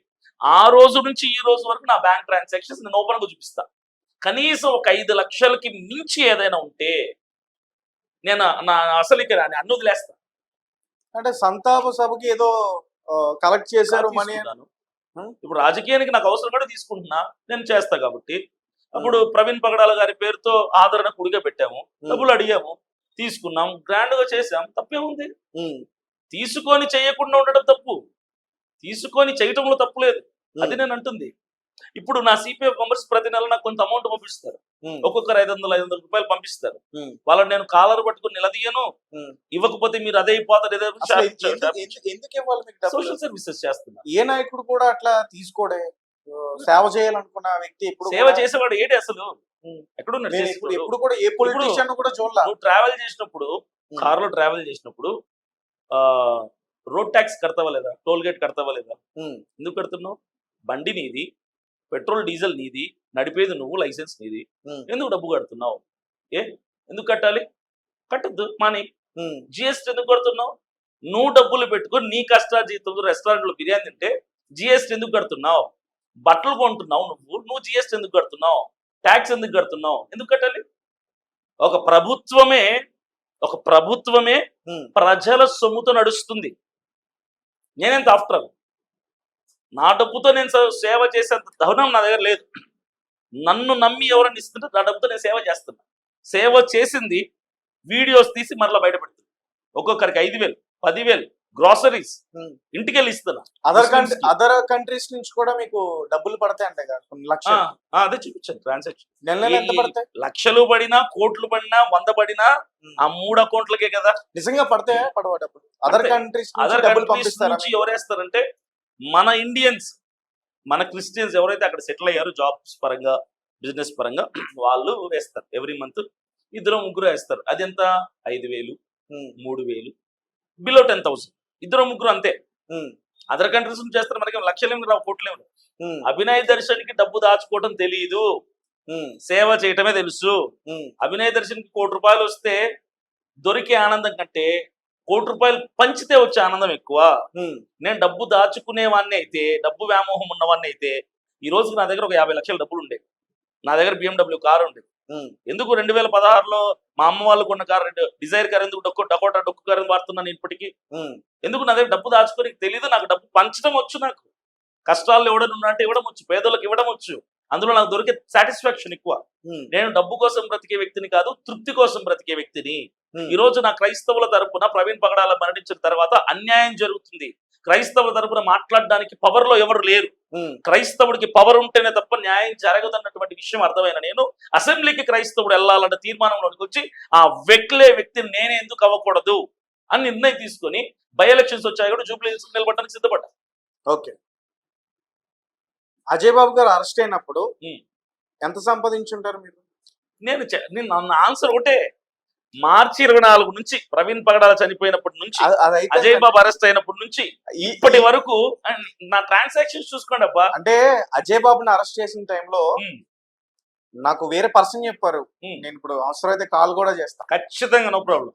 ఆ రోజు నుంచి ఈ రోజు వరకు నా బ్యాంక్ ట్రాన్సాక్షన్స్ నేను ఓపెన్ గా చూపిస్తా. కనీసం ఒక 5 లక్షలకి మించి ఏదైనా ఉంటే నేను నా అసలు ఇక్కడ అన్ని వదిలేస్తా. అంటే సంతాప సభకి ఏదో కలెక్ట్ చేశారు మనీ. తీసుకుంటాను. ఇప్పుడు రాజకీయానికి నాకు అవసరం కూడా తీసుకుంటున్నా, నేను చేస్తా కాబట్టి. అప్పుడు ప్రవీణ్ పగడాల గారి పేరుతో ఆదరణ కుడిగా పెట్టాము, డబ్బులు అడిగాము, తీసుకున్నాం, గ్రాండ్ గా చేసాం, తప్పేముంది? తీసుకొని చేయకుండా ఉండడం తప్పు, తీసుకొని చేయటంలో తప్పు లేదు, అది నేను అంటుంది. ఇప్పుడు నా సిపిఎఫ్ మెంబర్స్ ప్రతి నెల నాకు కొంత అమౌంట్ పంపిస్తారు, ఒక్కొక్కరు 500 రూపాయలు పంపిస్తారు. వాళ్ళని నేను కాలర్ పట్టుకుని నిలదీయను, ఇవ్వకపోతే మీరు అదే అయిపోతారు. ఎందుకు ఇవ్వాలి మీకు డబ్బులు? సోషల్ సర్వీసెస్ చేస్తున్నా. ఏ నాయకుడు కూడా అట్లా తీసుకోడే. సేవ చేయాలనుకున్న వ్యక్తి ఎప్పుడు సేవ చేసేవాడు ఏటి అసలు ఎక్కడున్నాడు? ఎప్పుడు కూడా ఏ పొలిటీషియన్ కూడా చూడాలి. నువ్వు ట్రావెల్ చేసినప్పుడు, కారులో ట్రావెల్ చేసినప్పుడు రోడ్ ట్యాక్స్ కడతావా లేదా, టోల్ గేట్ కడతావా లేదా? ఎందుకు కడుతున్నావు? బండి నీది, పెట్రోల్ డీజిల్ నీది, నడిపేది నువ్వు, లైసెన్స్ నీది, ఎందుకు డబ్బు కడుతున్నావు? ఎందుకు కట్టాలి? కట్టద్దు, మాని. జిఎస్టీ ఎందుకు కడుతున్నావు? నువ్వు డబ్బులు పెట్టుకుని నీ కష్టార్జితంతో రెస్టారెంట్ లో బిర్యానీ తింటే జిఎస్టీ ఎందుకు కడుతున్నావు? బట్టలు కొంటున్నావు నువ్వు జిఎస్టీ ఎందుకు కడుతున్నావు? ట్యాక్స్ ఎందుకు కడుతున్నావు? ఎందుకు కట్టాలి? ఒక ప్రభుత్వమే ప్రజల సొమ్ముతో నడుస్తుంది. నేనెంత ఆఫ్టర్ నా డబ్బుతో నేను సేవ చేసేంత దహనం నా దగ్గర లేదు. నన్ను నమ్మి ఎవరైనా ఇస్తుంటే నా డబ్బుతో నేను సేవ చేస్తున్నా. సేవ చేసింది వీడియోస్ తీసి మరలా బయటపెడుతుంది. ఒక్కొక్కరికి 5,000, 10,000 గ్రాసరీస్ ఇంటికి వెళ్ళి ఇస్తున్నా. అదర్ కంట్రీస్ నుంచి కూడా మీకు డబ్బులు పడతాయి అంటే లక్షలు. అదే చూపించాను ట్రాన్సాక్షన్. నెల ఎంత పడతాయి? లక్షలు పడినా, కోట్లు పడినా, 100 పడినా ఆ 3 అకౌంట్లకే కదా. నిజంగా పడతాయా? పడవ డబ్బులు అదర్ కంట్రీస్ నుంచి ఎవరేస్తారంటే మన ఇండియన్స్, మన క్రిస్టియన్స్ ఎవరైతే అక్కడ సెటిల్ అయ్యారో జాబ్స్ పరంగా, బిజినెస్ పరంగా, వాళ్ళు వేస్తారు. ఎవ్రీ మంత్ 2-3 వేస్తారు. అది ఎంత? 5,000, 3,000, బిలో 10,000, 2-3 అంతే. అదర్ కంట్రీస్ నుంచి చేస్తారు. మనకి లక్షలేమి రావు, కోట్లేమి. అభినయ దర్శన్కి డబ్బు దాచుకోవటం తెలియదు, సేవ చేయటమే తెలుసు. అభినయ దర్శన్కి 1 కోటి రూపాయలు వస్తే దొరికే ఆనందం కంటే 1 కోటి రూపాయలు పంచితే వచ్చే ఆనందం ఎక్కువ. నేను డబ్బు దాచుకునేవాడిని అయితే, డబ్బు వ్యామోహం ఉన్నవాడిని అయితే, ఈ రోజుకి నా దగ్గర ఒక 50 లక్షల డబ్బులు ఉండేవి. నా దగ్గర BMW కారు ఉండేది. ఎందుకు 2016లో మా అమ్మ వాళ్ళు కొన్న కారు, డిజైర్ కారు, ఎందుకు డకోటా డొక్కు కారు వాడుతున్నాను ఇప్పటికీ? ఎందుకు? నా దగ్గర డబ్బు దాచుకొని తెలియదు, నాకు డబ్బు పంచడం వచ్చు. నాకు కష్టాల్లో ఇవ్వడం ఉన్నట్టు ఇవ్వడం వచ్చు, పేదలకు ఇవ్వడం వచ్చు. అందులో నాకు దొరికే సాటిస్ఫాక్షన్ ఎక్కువ. నేను డబ్బు కోసం బ్రతికే వ్యక్తిని కాదు, తృప్తి కోసం బ్రతికే వ్యక్తిని. ఈ రోజు నా క్రైస్తవుల తరపున ప్రవీణ్ పగడాల మరణించిన తర్వాత అన్యాయం జరుగుతుంది. క్రైస్తవుల తరపున మాట్లాడడానికి పవర్ లో ఎవరు లేరు. క్రైస్తవుడికి పవర్ ఉంటేనే తప్ప న్యాయం జరగదన్నటువంటి విషయం అర్థమైన నేను అసెంబ్లీకి క్రైస్తవుడు వెళ్ళాలన్న తీర్మానంలోకి వచ్చి ఆ వ్యక్తిని నేనే ఎందుకు అవ్వకూడదు అని నిర్ణయం తీసుకొని బై ఎలక్షన్స్ వచ్చాయి కూడా జూబ్లీ హిల్స్ నిలబడడానికి సిద్ధపడ్డా. ఓకే. అజయ్ బాబు గారు అరెస్ట్ అయినప్పుడు ఎంత సంపాదించుంటారు మీరు? నేను నా ఆన్సర్ ఒకటే, మార్చి 24 నుంచి ప్రవీణ్ పగడాల చనిపోయినప్పటి నుంచి, అజయ్ బాబు అరెస్ట్ అయినప్పటి నుంచి ఇప్పటి వరకు నా ట్రాన్సాక్షన్స్ చూసుకోండి అబ్బా. అంటే అజయ్ బాబుని అరెస్ట్ చేసిన టైంలో నాకు వేరే పర్సన్ చెప్పారు, నేను ఇప్పుడు అవసరమైతే కాల్ కూడా చేస్తా, ఖచ్చితంగా, no problem.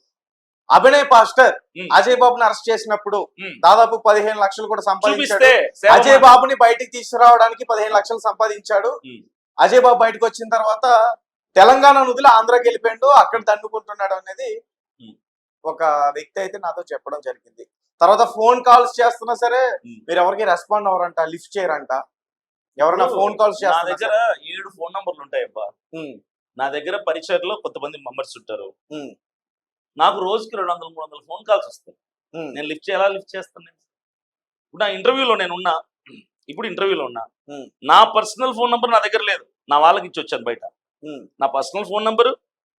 Abhinay pastor Ajay బాబుని అరెస్ట్ చేసినప్పుడు దాదాపు 15 లక్షలు కూడా సంపాదించాడు. అజయ్ బాబుని బయటికి తీసుకురావడానికి 15 లక్షలు సంపాదించాడు. అజయ్ బాబు బయటకు వచ్చిన తర్వాత తెలంగాణ వదిలి ఆంధ్రాకి వెళ్ళిపోయాడు, అక్కడ దండుకుంటున్నాడు అనేది ఒక వ్యక్తి అయితే నాతో చెప్పడం జరిగింది. తర్వాత ఫోన్ కాల్స్ చేస్తున్నా సరే మీరు ఎవరికి రెస్పాండ్ అవ్వరంట, లిఫ్ట్ చేయరంట. ఎవరైనా ఫోన్ కాల్స్ చేస్తా, నా దగ్గర 7 ఫోన్ నంబర్లు ఉంటాయి అబ్బా. నా దగ్గర పరిచయలో కొంతమంది మెంబర్స్ ఉంటారు. నాకు రోజుకి 200-300 ఫోన్ కాల్స్ వస్తాయి. నేను లిఫ్ట్ చేస్తాను. ఇప్పుడు నా ఇంటర్వ్యూలో నేనున్నా, ఇప్పుడు ఇంటర్వ్యూలో ఉన్నా. నా పర్సనల్ ఫోన్ నంబర్ నా దగ్గర లేదు, నా వాళ్ళకి ఇచ్చి వచ్చాను బయట. నా పర్సనల్ ఫోన్ నంబరు,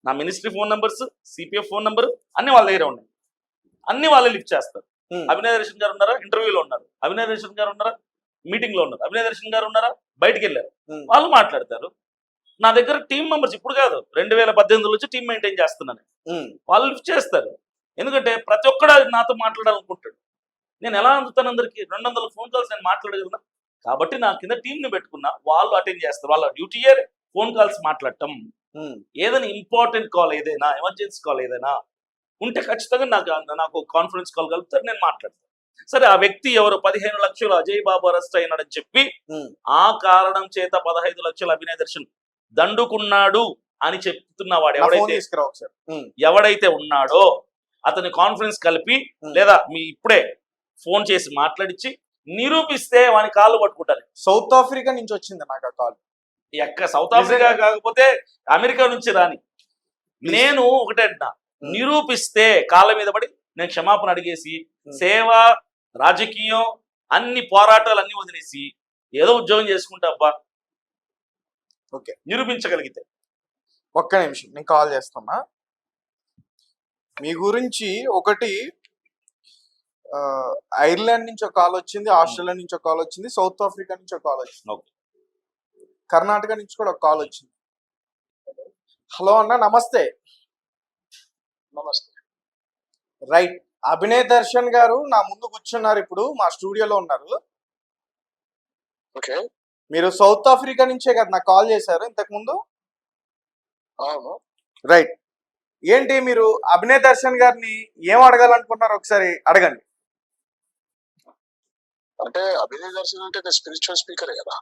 నా ministry phone numbers, CPF phone number అన్ని వాళ్ళ దగ్గర ఉన్నాయి. అన్ని వాళ్ళే లిఫ్ట్ చేస్తారు. అభినయ దర్శన్ గారు ఉన్నారా? ఇంటర్వ్యూలో ఉన్నారు. అభినయ దర్శన్ గారు ఉన్నారా? మీటింగ్ లో ఉన్నారు. అభినయ దర్శన్ గారు ఉన్నారా? బయటికి వెళ్ళారు. వాళ్ళు మాట్లాడతారు. నా దగ్గర టీం మెంబర్స్ ఇప్పుడు కాదు 2018 నుంచి టీం మెయింటైన్ చేస్తున్నాను. వాళ్ళు లిఫ్ట్ చేస్తారు, ఎందుకంటే ప్రతి ఒక్కడు నాతో మాట్లాడాలనుకుంటాడు. నేను ఎలా అందుతాను అందరికి? 200 ఫోన్ కాల్స్ నేను మాట్లాడగలను. కాబట్టి నా కింద టీంని పెట్టుకున్నా, వాళ్ళు అటెండ్ చేస్తారు. వాళ్ళ డ్యూటీయే ఫోన్ కాల్స్ మాట్లాడటం. ఏదైనా ఇంపార్టెంట్ కాల్ ఏదైనా, ఎమర్జెన్సీ కాల్ ఏదైనా ఉంటే ఖచ్చితంగా నాకు కాన్ఫరెన్స్ కాల్ కలుపుతారు, నేను మాట్లాడతాను. సరే, ఆ వ్యక్తి ఎవరు 15 లక్షలు అజయ్ బాబు అరెస్ట్ అయినాడని చెప్పి ఆ కారణం చేత 15 లక్షలు అభినయ్ దర్శన్ దండుకున్నాడు అని చెప్తున్నవాడు ఎవడైతే ఉన్నాడో అతని కాన్ఫరెన్స్ కలిపి లేదా మీ ఇప్పుడే ఫోన్ చేసి మాట్లాడించి నిరూపిస్తే వాని కాళ్ళు పట్టుకుంటారు. సౌత్ ఆఫ్రికా నుంచి వచ్చింది నాకు ఆ కాల్. సౌత్ ఆఫ్రికా కాకపోతే అమెరికా నుంచి రాని. నేను ఒకటే అంటున్నా, నిరూపిస్తే కాళ్ళ మీద పడి నేను క్షమాపణ అడిగేసి సేవ, రాజకీయం అన్ని పోరాటాలు అన్ని వదిలేసి ఏదో ఉద్యోగం చేసుకుంటా అబ్బా. ఓకే, నిరూపించగలిగితే. ఒక్క నిమిషం, నేను కాల్ చేస్తున్నా. మీ గురించి ఒకటి ఐర్లాండ్ నుంచి ఒక కాల్ వచ్చింది, ఆస్ట్రేలియా నుంచి ఒక కాల్ వచ్చింది, సౌత్ ఆఫ్రికా నుంచి ఒక కాల్ వచ్చింది, కర్ణాటక నుంచి కూడా ఒక కాల్ వచ్చింది. హలో అన్న, నమస్తే. నమస్తే. రైట్, అభినయ్ దర్శన్ గారు నా ముందు కూర్చున్నారు, ఇప్పుడు మా స్టూడియోలో ఉన్నారు. ఓకే, మీరు సౌత్ ఆఫ్రికా నుంచే కదా నాకు కాల్ చేశారు ఇంతకు ముందు? అవును. రైట్, ఏంటి మీరు అభినయ్ దర్శన్ గారిని ఏం అడగాలనుకున్నారు ఒకసారి అడగండి. అంటే అభినయ్ దర్శన్ అంటే స్పిరిచువల్ స్పీకరే కదా?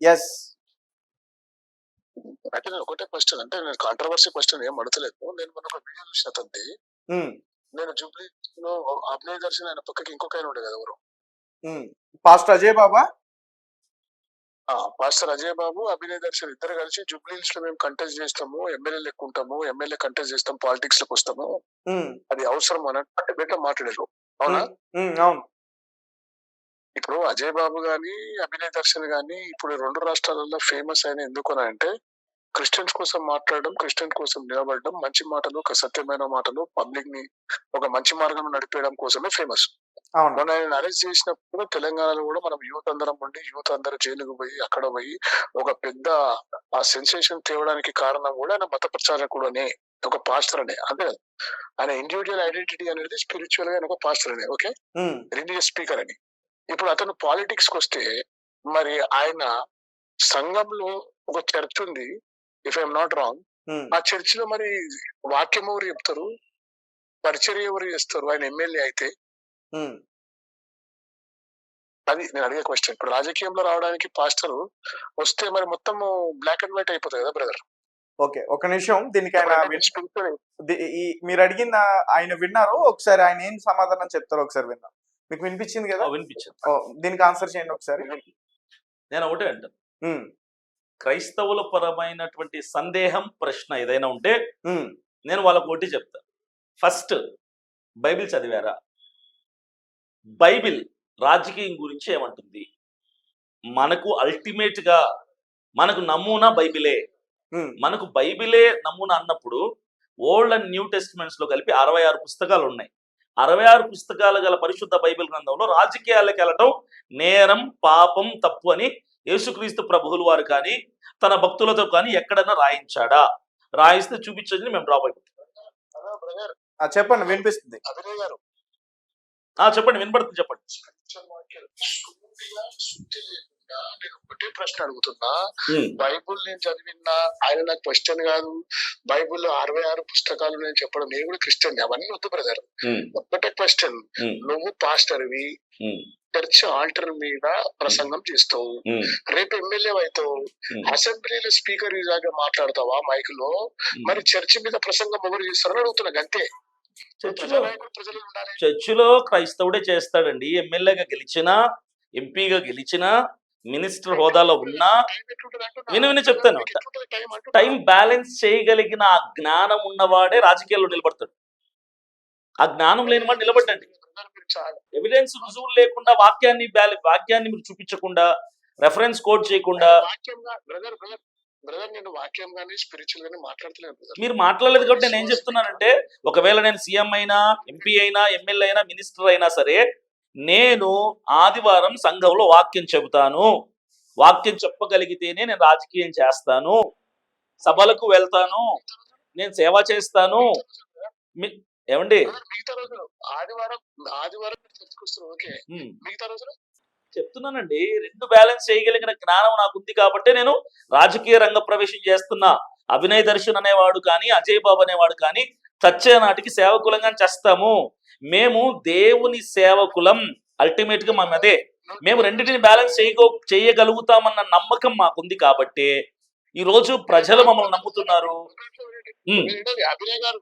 ఎస్. అంటే నేను ఒకటే క్వశ్చన్, అంటే నేను కాంట్రవర్సీ క్వశ్చన్ ఏం అడగలేదు. నేను మన ఒక వీడియో చూసిన అతనిది. నేను జూబ్లీ లో అభినయ్ దర్శన్ ఆయన పక్కకి ఇంకొక ఆయన ఉండే కదా, ఎవరు? పాస్టర్ అజయ్ బాబా. పాస్టర్ అజయ్ బాబు, అభినయ్ దర్శన్ ఇద్దరు కలిసి జూబ్లీ హిల్స్ లో మేము కంటెస్ట్ చేస్తాము, ఎమ్మెల్యే లెక్కుంటాము, ఎమ్మెల్యే కంటెస్ట్ చేస్తాం, పాలిటిక్స్ లోకి వస్తాము, అది అవసరం అన్నట్టు డిబేట్ లో మాట్లాడారు. అవునా? అవును. ఇప్పుడు అజయ్ బాబు గాని అభినయ్ దర్శన్ గాని ఇప్పుడు 2 రాష్ట్రాలలో ఫేమస్ అయిన ఎందుకు అంటే క్రిస్టియన్స్ కోసం మాట్లాడడం, క్రిస్టియన్ కోసం నిలబడడం, మంచి మాటలు, ఒక సత్యమైన మాటలు, పబ్లిక్ ని ఒక మంచి మార్గంలో నడిపేయడం కోసమే ఫేమస్. మొన్న ఆయన అరెస్ట్ చేసినప్పుడు తెలంగాణలో కూడా మనం యూత్ అందరం ఉండి, యూత్ అందరూ జైలుకు పోయి అక్కడ పోయి ఒక పెద్ద ఆ సెన్సేషన్ తేవడానికి కారణం కూడా ఆయన మత ప్రచారకుడనే, ఒక పాస్టర్ అనే. అంటే ఆయన ఇండివిజువల్ ఐడెంటిటీ అనేది స్పిరిచువల్ గా ఒక పాస్టర్ అనే, ఓకే, రిలీజియస్ స్పీకర్ అని. ఇప్పుడు అతను పాలిటిక్స్ కి వస్తే మరి ఆయన సంఘంలో ఒక చర్చ్ ఉంది, ఇఫ్ ఐఎమ్ నాట్ రాంగ్. ఆ చర్చ్ లో మరి వాక్యం ఎవరు చెప్తారు, పరిచర్య ఎవరు చేస్తారు? ఆయన ఎమ్మెల్యే అయితే. అది నేను అడిగే క్వశ్చన్. ఇప్పుడు రాజకీయంలో రావడానికి పాస్టర్ వస్తే మరి మొత్తం బ్లాక్ అండ్ వైట్ అయిపోతుంది కదా బ్రదర్? ఓకే, ఒక నిమిషం, దీనికి ఆయన మీరు అడిగింది ఆయన విన్నారు, ఒకసారి ఆయన ఏం సమాధానం చెప్తారు ఒకసారి విన్నారు. మీకు వినిపించింది కదా? వినిపించింది. దీనికి ఆన్సర్ చేయండి ఒకసారి. నేను ఒకటే అంటాను, క్రైస్తవుల పరమైనటువంటి సందేహం, ప్రశ్న ఏదైనా ఉంటే నేను వాళ్ళకు ఒకటి చెప్తా. ఫస్ట్, బైబిల్ చదివారా? బైబిల్ రాజకీయం గురించి ఏమంటుంది? మనకు అల్టిమేట్ గా మనకు నమూనా బైబిలే. మనకు బైబిలే నమూనా అన్నప్పుడు ఓల్డ్ అండ్ న్యూ టెస్టిమెంట్స్ లో కలిపి 66 పుస్తకాలు ఉన్నాయి. 66 పుస్తకాలు గల పరిశుద్ధ బైబిల్ గ్రంథంలో రాజకీయాలకు వెళ్ళటం నేరం, పాపం, తప్పు అని యేసుక్రీస్తు ప్రభువులు వారు కానీ తన భక్తులతో కానీ ఎక్కడన్నా రాయించాడా? రాయిస్తే చూపించండి, మేము డ్రాప్ అయిపోతాం. చెప్పండి, వినిపిస్తుంది. చెప్పండి, వినపడుతుంది, చెప్పండి. నేను ఒకటే ప్రశ్న అడుగుతున్నా. బైబుల్ నేను చదివినా, ఆయన నాకు క్వశ్చన్ కాదు. బైబుల్లో 66 పుస్తకాలు నేను చెప్పడం, నేను కూడా క్రిస్టియన్, అవన్నీ వద్దు బ్రదర్. ఒకటే క్వశ్చన్, నువ్వు పాస్టర్వి, చర్చ్ ఆల్టర్ మీద ప్రసంగం చేస్తావు, రేపు ఎమ్మెల్యే అవుతావు, అసెంబ్లీలో స్పీకర్ లాగా మాట్లాడతావా మైక్ లో, మరి చర్చ్ మీద ప్రసంగం ఎవరు చేస్తారని అడుగుతున్నా, అంతే. చర్చిలో క్రైస్తవుడే చేస్తాడండి. ఎమ్మెల్యేగా గెలిచినా, ఎంపీగా గెలిచినా, మినిస్టర్ హోదాలో ఉన్నా, విని చెప్తాను, టైం బ్యాలెన్స్ చేయగలిగిన ఆ జ్ఞానం ఉన్నవాడే రాజకీయాల్లో నిలబడతాడు. ఆ జ్ఞానం లేని వాడు నిలబడ్డండి. ఎవిడెన్స్, రుజువులు లేకుండా వాక్యాన్ని మీరు చూపించకుండా, రెఫరెన్స్ కోట్ చేయకుండా నేను వాక్యం గానీ స్పిరిచువల్ గానీ మాట్లాడలేదు. మీరు మాట్లాడలేదు కాబట్టి నేను ఏం చెప్తున్నానంటే, ఒకవేళ నేను సీఎం అయినా, ఎంపీ అయినా, ఎమ్మెల్యే అయినా, మినిస్టర్ అయినా సరే, నేను ఆదివారం సంఘంలో వాక్యం చెబుతాను. వాక్యం చెప్పగలిగితేనే నేను రాజకీయం చేస్తాను. సభలకు వెళ్తాను, నేను సేవ చేస్తాను. ఏమండి మిగతా రోజులు ఆదివారం మీరు చర్చకు వస్తారు, ఓకే. మిగతా రోజులు చెప్తున్నానండి, రెండు బ్యాలెన్స్ చేయగలిగిన జ్ఞానం నాకుంది కాబట్టి నేను రాజకీయ రంగ ప్రవేశం చేస్తున్నా. అభినయ్ దర్శన్ అనేవాడు కానీ అజయ్ బాబు అనేవాడు కానీ చచ్చే నాటికి సేవకులంగా చేస్తాము. మేము దేవుని సేవకులం, అల్టిమేట్ గా మనం అదే. మేము రెండింటిని బ్యాలెన్స్ చేయగలుగుతామన్న నమ్మకం మాకుంది కాబట్టి ఈ రోజు ప్రజలు మమ్మల్ని నమ్ముతున్నారు. అభినయ్ గారు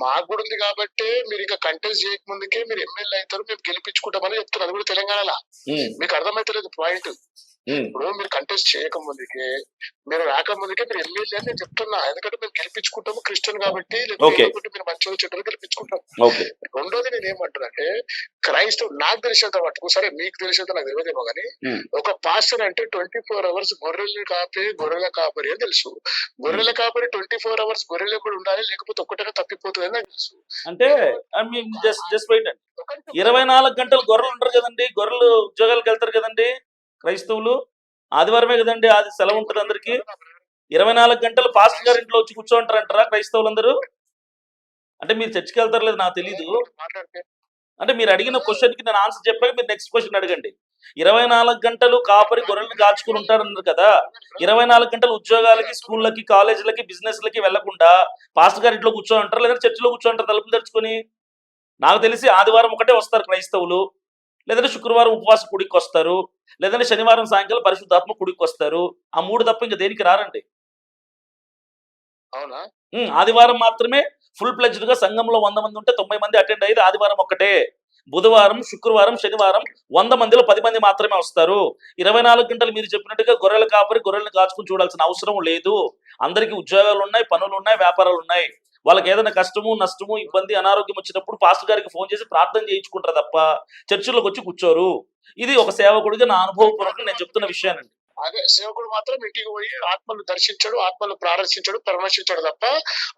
మాకు కూడా ఉంది కాబట్టి మీరు ఇంకా కంటెస్ట్ చేయకముందుకే మీరు ఎమ్మెల్యే అవుతారు, మేము గెలిపించుకుంటామని చెప్తున్నారు. అది కూడా తెలంగాణలో మీకు అర్థమైతలేదు పాయింట్. ఇప్పుడు మీరు కంటెస్ట్ చేయకముందుకే, మీరు రాకముందుకే మీరు ఎమ్మెల్యే అని నేను చెప్తున్నా. ఎందుకంటే మేము గెలిపించుకుంటాము క్రిస్టియన్ కాబట్టి, లేకపోతే మీరు మంచి చెడ్డలు గెలిపించుకుంటాం. రెండోది నేను ఏమంటానంటే, క్రైస్తవు నాకు తెలిసేంత మటుకు, సరే మీకు తెలిసేంత నాకు తెలియదేమో కానీ, ఒక పాస్టర్ అంటే 24 hours గొర్రెల కాపరి అని తెలుసు. గొర్రెల కాపరి 24 hours గొర్రెలు కూడా ఉండాలి, లేకపోతే ఒక్కటైనా తప్పిపోతుంది అని నాకు తెలుసు. అంటే జస్ట్ వెయిట్ అండి, 24 గంటలు గొర్రెలు ఉంటారు కదండి, గొర్రెలు ఉద్యోగాలకు వెళ్తారు కదండి క్రైస్తవులు. ఆదివారమే కదండి అది సెలవు ఉంటుంది అందరికి. 24 గంటలు పాస్టర్ గారి ఇంట్లో వచ్చి కూర్చోంటారంటారా క్రైస్తవులందరూ? అంటే మీరు చర్చికి వెళ్తారు లేదు నాకు తెలీదు. అంటే మీరు అడిగిన క్వశ్చన్ కి నేను ఆన్సర్ చెప్పాక మీరు నెక్స్ట్ క్వశ్చన్ అడగండి. 24 గంటలు కాపరి గొర్రెలను కాచుకుని ఉంటారన్నారు కదా, 24 గంటలు ఉద్యోగాలకి, స్కూళ్ళకి, కాలేజీలకి, బిజినెస్లకి వెళ్లకుండా పాస్టర్ గారి ఇంట్లో కూర్చోంటారు, లేదంటే చర్చిలో కూర్చోంటారు తలుపులు తెరుచుకొని? నాకు తెలిసి ఆదివారం ఒకటే వస్తారు క్రైస్తవులు, లేదంటే శుక్రవారం ఉపవాస కుడికి వస్తారు, లేదంటే శనివారం సాయంకాలం పరిశుద్ధాత్మ కుడికి వస్తారు. ఆ 3 తప్ప ఇంకా దేనికి రారండి. అవునా? ఆదివారం మాత్రమే ఫుల్ ప్లెజ్డ్ గా సంఘంలో 100 మంది ఉంటే 90 మంది అటెండ్ అయ్యేది ఆదివారం ఒక్కటే. బుధవారం, శుక్రవారం, శనివారం 100 మందిలో 10 మంది మాత్రమే వస్తారు. 24 గంటలు మీరు చెప్పినట్టుగా గొర్రెల కాపరి గొర్రెలను కాచుకుని చూడాల్సిన అవసరం లేదు. అందరికీ ఉద్యోగాలు ఉన్నాయి, పనులు ఉన్నాయి, వ్యాపారాలు ఉన్నాయి. వాళ్ళకి ఏదైనా కష్టము, నష్టము, ఇబ్బంది, అనారోగ్యం వచ్చినప్పుడు పాస్టర్ గారికి ఫోన్ చేసి ప్రార్థన చేయించుకుంటారు తప్ప చర్చిలోకి వచ్చి కూర్చోరు. ఇది ఒక సేవకుడిగా నా అనుభవపూర్వకంగా నేను చెప్తున్న విషయానండి. అదే సేవకుడు మాత్రం ఇంటికి పోయి ఆత్మను దర్శించడు, ఆత్మను ప్రార్థించడు, పరామర్శించాడు తప్ప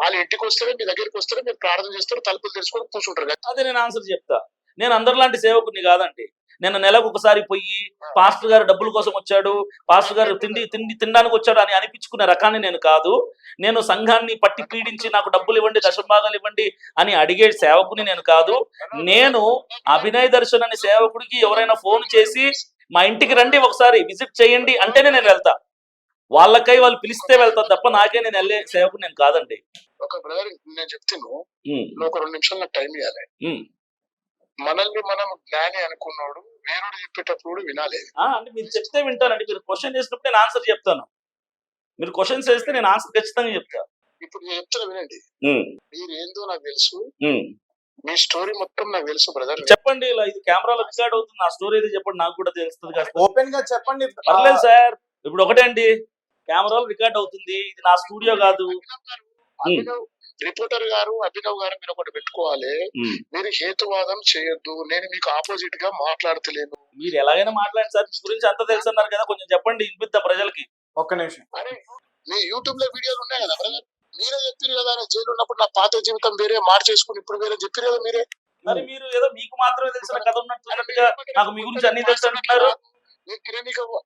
వాళ్ళ ఇంటికి వస్తే మీ దగ్గరికి వస్తే మీరు ప్రార్థన చేస్తారు, తలుపులు తెలుసుకొని కూర్చుంటారు. అదే నేను ఆన్సర్ చెప్తా. నేను అందరిలాంటి సేవకుడిని కాదండి. నేను నెలకు ఒకసారి పోయి పాస్టర్ గారు డబ్బుల కోసం వచ్చాడు, పాస్టర్ గారు తినడానికి వచ్చాడు అని అనిపించుకునే రకాన్ని నేను కాదు. నేను సంఘాన్ని పట్టి పీడించి నాకు డబ్బులు ఇవ్వండి, దశభాగాలు ఇవ్వండి అని అడిగే సేవకుని నేను కాదు. నేను అభినయ్ దర్శన్ అనే సేవకుడికి ఎవరైనా ఫోన్ చేసి మా ఇంటికి రండి ఒకసారి విజిట్ చేయండి అంటేనే నేను వెళ్తా. వాళ్ళకై వాళ్ళు పిలిస్తే వెళ్తాను తప్ప నాకే నేను వెళ్ళే సేవకుడు నేను కాదండి. ఒక బ్రదర్ నేను చెప్తాను, ఒక 2 నిమిషాలు నాకు టైం ఇవ్వాలి. మనల్ని మనం జ్ఞాని అనుకున్నాడు, వేరుడు చెప్పేటప్పుడు వినాలి. అంటే మీరు చెప్తే వింటానండి. మీరు క్వశ్చన్ చేసినప్పుడు నేను ఆన్సర్ చెప్తాను. మీరు క్వశ్చన్స్ చేస్తే నేను ఆన్సర్ ఖచ్చితంగా చెప్తాను. ఇప్పుడు నేను చెప్తాను వినండి. మీరు ఏందో నాకు తెలుసు, మీ స్టోరీ మొత్తం నాకు తెలుసు బ్రదర్. చెప్పండి. ఇలా ఇది కెమెరాలో రికార్డ్ అవుతుంది, నా స్టోరీ ఏదో చెప్పండి, నాకు కూడా తెలుస్తుంది. ఓపెన్ గా చెప్పండి. పర్లేదు సార్. ఇప్పుడు ఒకటే అండి, కెమెరాలో రికార్డ్ అవుతుంది, ఇది నా స్టూడియో కాదు. రిపోర్టర్ గారు, అభినవ్ గారు, మీరు ఒకటి పెట్టుకోవాలి, మీరు హేతువాదం చేయొద్దు, నేను మీకు ఆపోజిట్ గా మాట్లాడతలేను. మీరు ఎలాగైనా మాట్లాడండి సార్, మీ గురించి అంతా తెలుసు అన్నారు కదా, కొంచెం చెప్పండి, వినిపిద్దాం ప్రజలకి. ఒక్క నిమిషం. అరే మీ యూట్యూబ్ లో వీడియోలు ఉన్నాయి కదా బ్రదర్, మీరే చెప్పారు కదా జైలు ఉన్నప్పుడు నా పాత జీవితం వేరే మార్చేసుకుని ఇప్పుడు వేరే చెప్పారు కదా మీరే. మరి మీరు ఏదో మీకు మాత్రమే తెలిసిన కథ ఉన్నట్టుగా నాకు మీ గురించి అన్ని తెలుసు అంటున్నారు.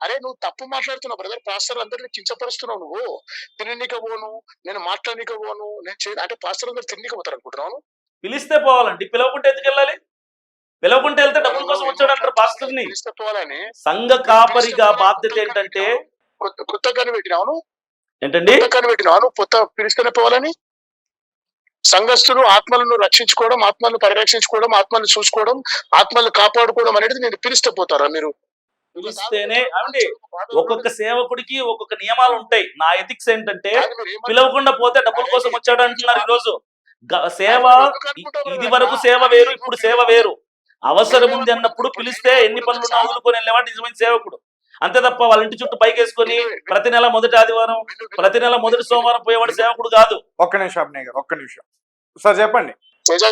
అరే నువ్వు తప్పు మాట్లాడుతున్నావు బ్రదర్, పాస్టర్ అందరినీ కించపరుస్తున్నావు. నువ్వు తిననీక పోను, నేను మాట్లాడనీక పోను, నేను అంటే పాస్టర్ అందరు తిననీక పోతారు అనుకుంటున్నాను. పిలిస్తే పోవాలండి, పిలవకుంటే ఎందుకు వెళ్ళాలి? పిలవకుంటే వెళ్తే డబ్బుల కోసం వచ్చాడు అంటారు పాస్టర్ని. పిలిస్తే పోవాలని సంఘ కాపరిగా బాధ్యత ఏంటంటే కొత్త కని పెట్టినావు ఏంటండి, పెట్టినావు కొత్త పిలిస్తేనే పోవాలని. సంఘస్థులు ఆత్మలను రక్షించుకోవడం, ఆత్మలను పరిరక్షించుకోవడం, ఆత్మలను చూసుకోవడం, ఆత్మలను కాపాడుకోవడం అనేది నేను పిలిస్తే పోతారా మీరు? పిలిస్తేనే అండి. ఒక్కొక్క సేవకుడికి ఒక్కొక్క నియమాలు ఉంటాయి. నా ఎథిక్స్ ఏంటంటే పిలవకుండా పోతే డబ్బుల కోసం వచ్చాడు అంటున్నారు. ఈ రోజు సేవ, ఇది వరకు సేవ వేరు, ఇప్పుడు సేవ వేరు. అవసరం ఉంది అన్నప్పుడు పిలిస్తే ఎన్ని పనులు వదులుకొని వెళ్ళేవాడు నిజమైన సేవకుడు. అంతే తప్ప వాళ్ళ ఇంటి చుట్టూ పైకేసుకొని ప్రతి నెల మొదటి ఆదివారం, ప్రతి నెల మొదటి సోమవారం పోయేవాడు సేవకుడు కాదు. ఒక్క నిమిషం అభినయ్ గారు, ఒక్క నిమిషం సార్ చెప్పండి. తేజ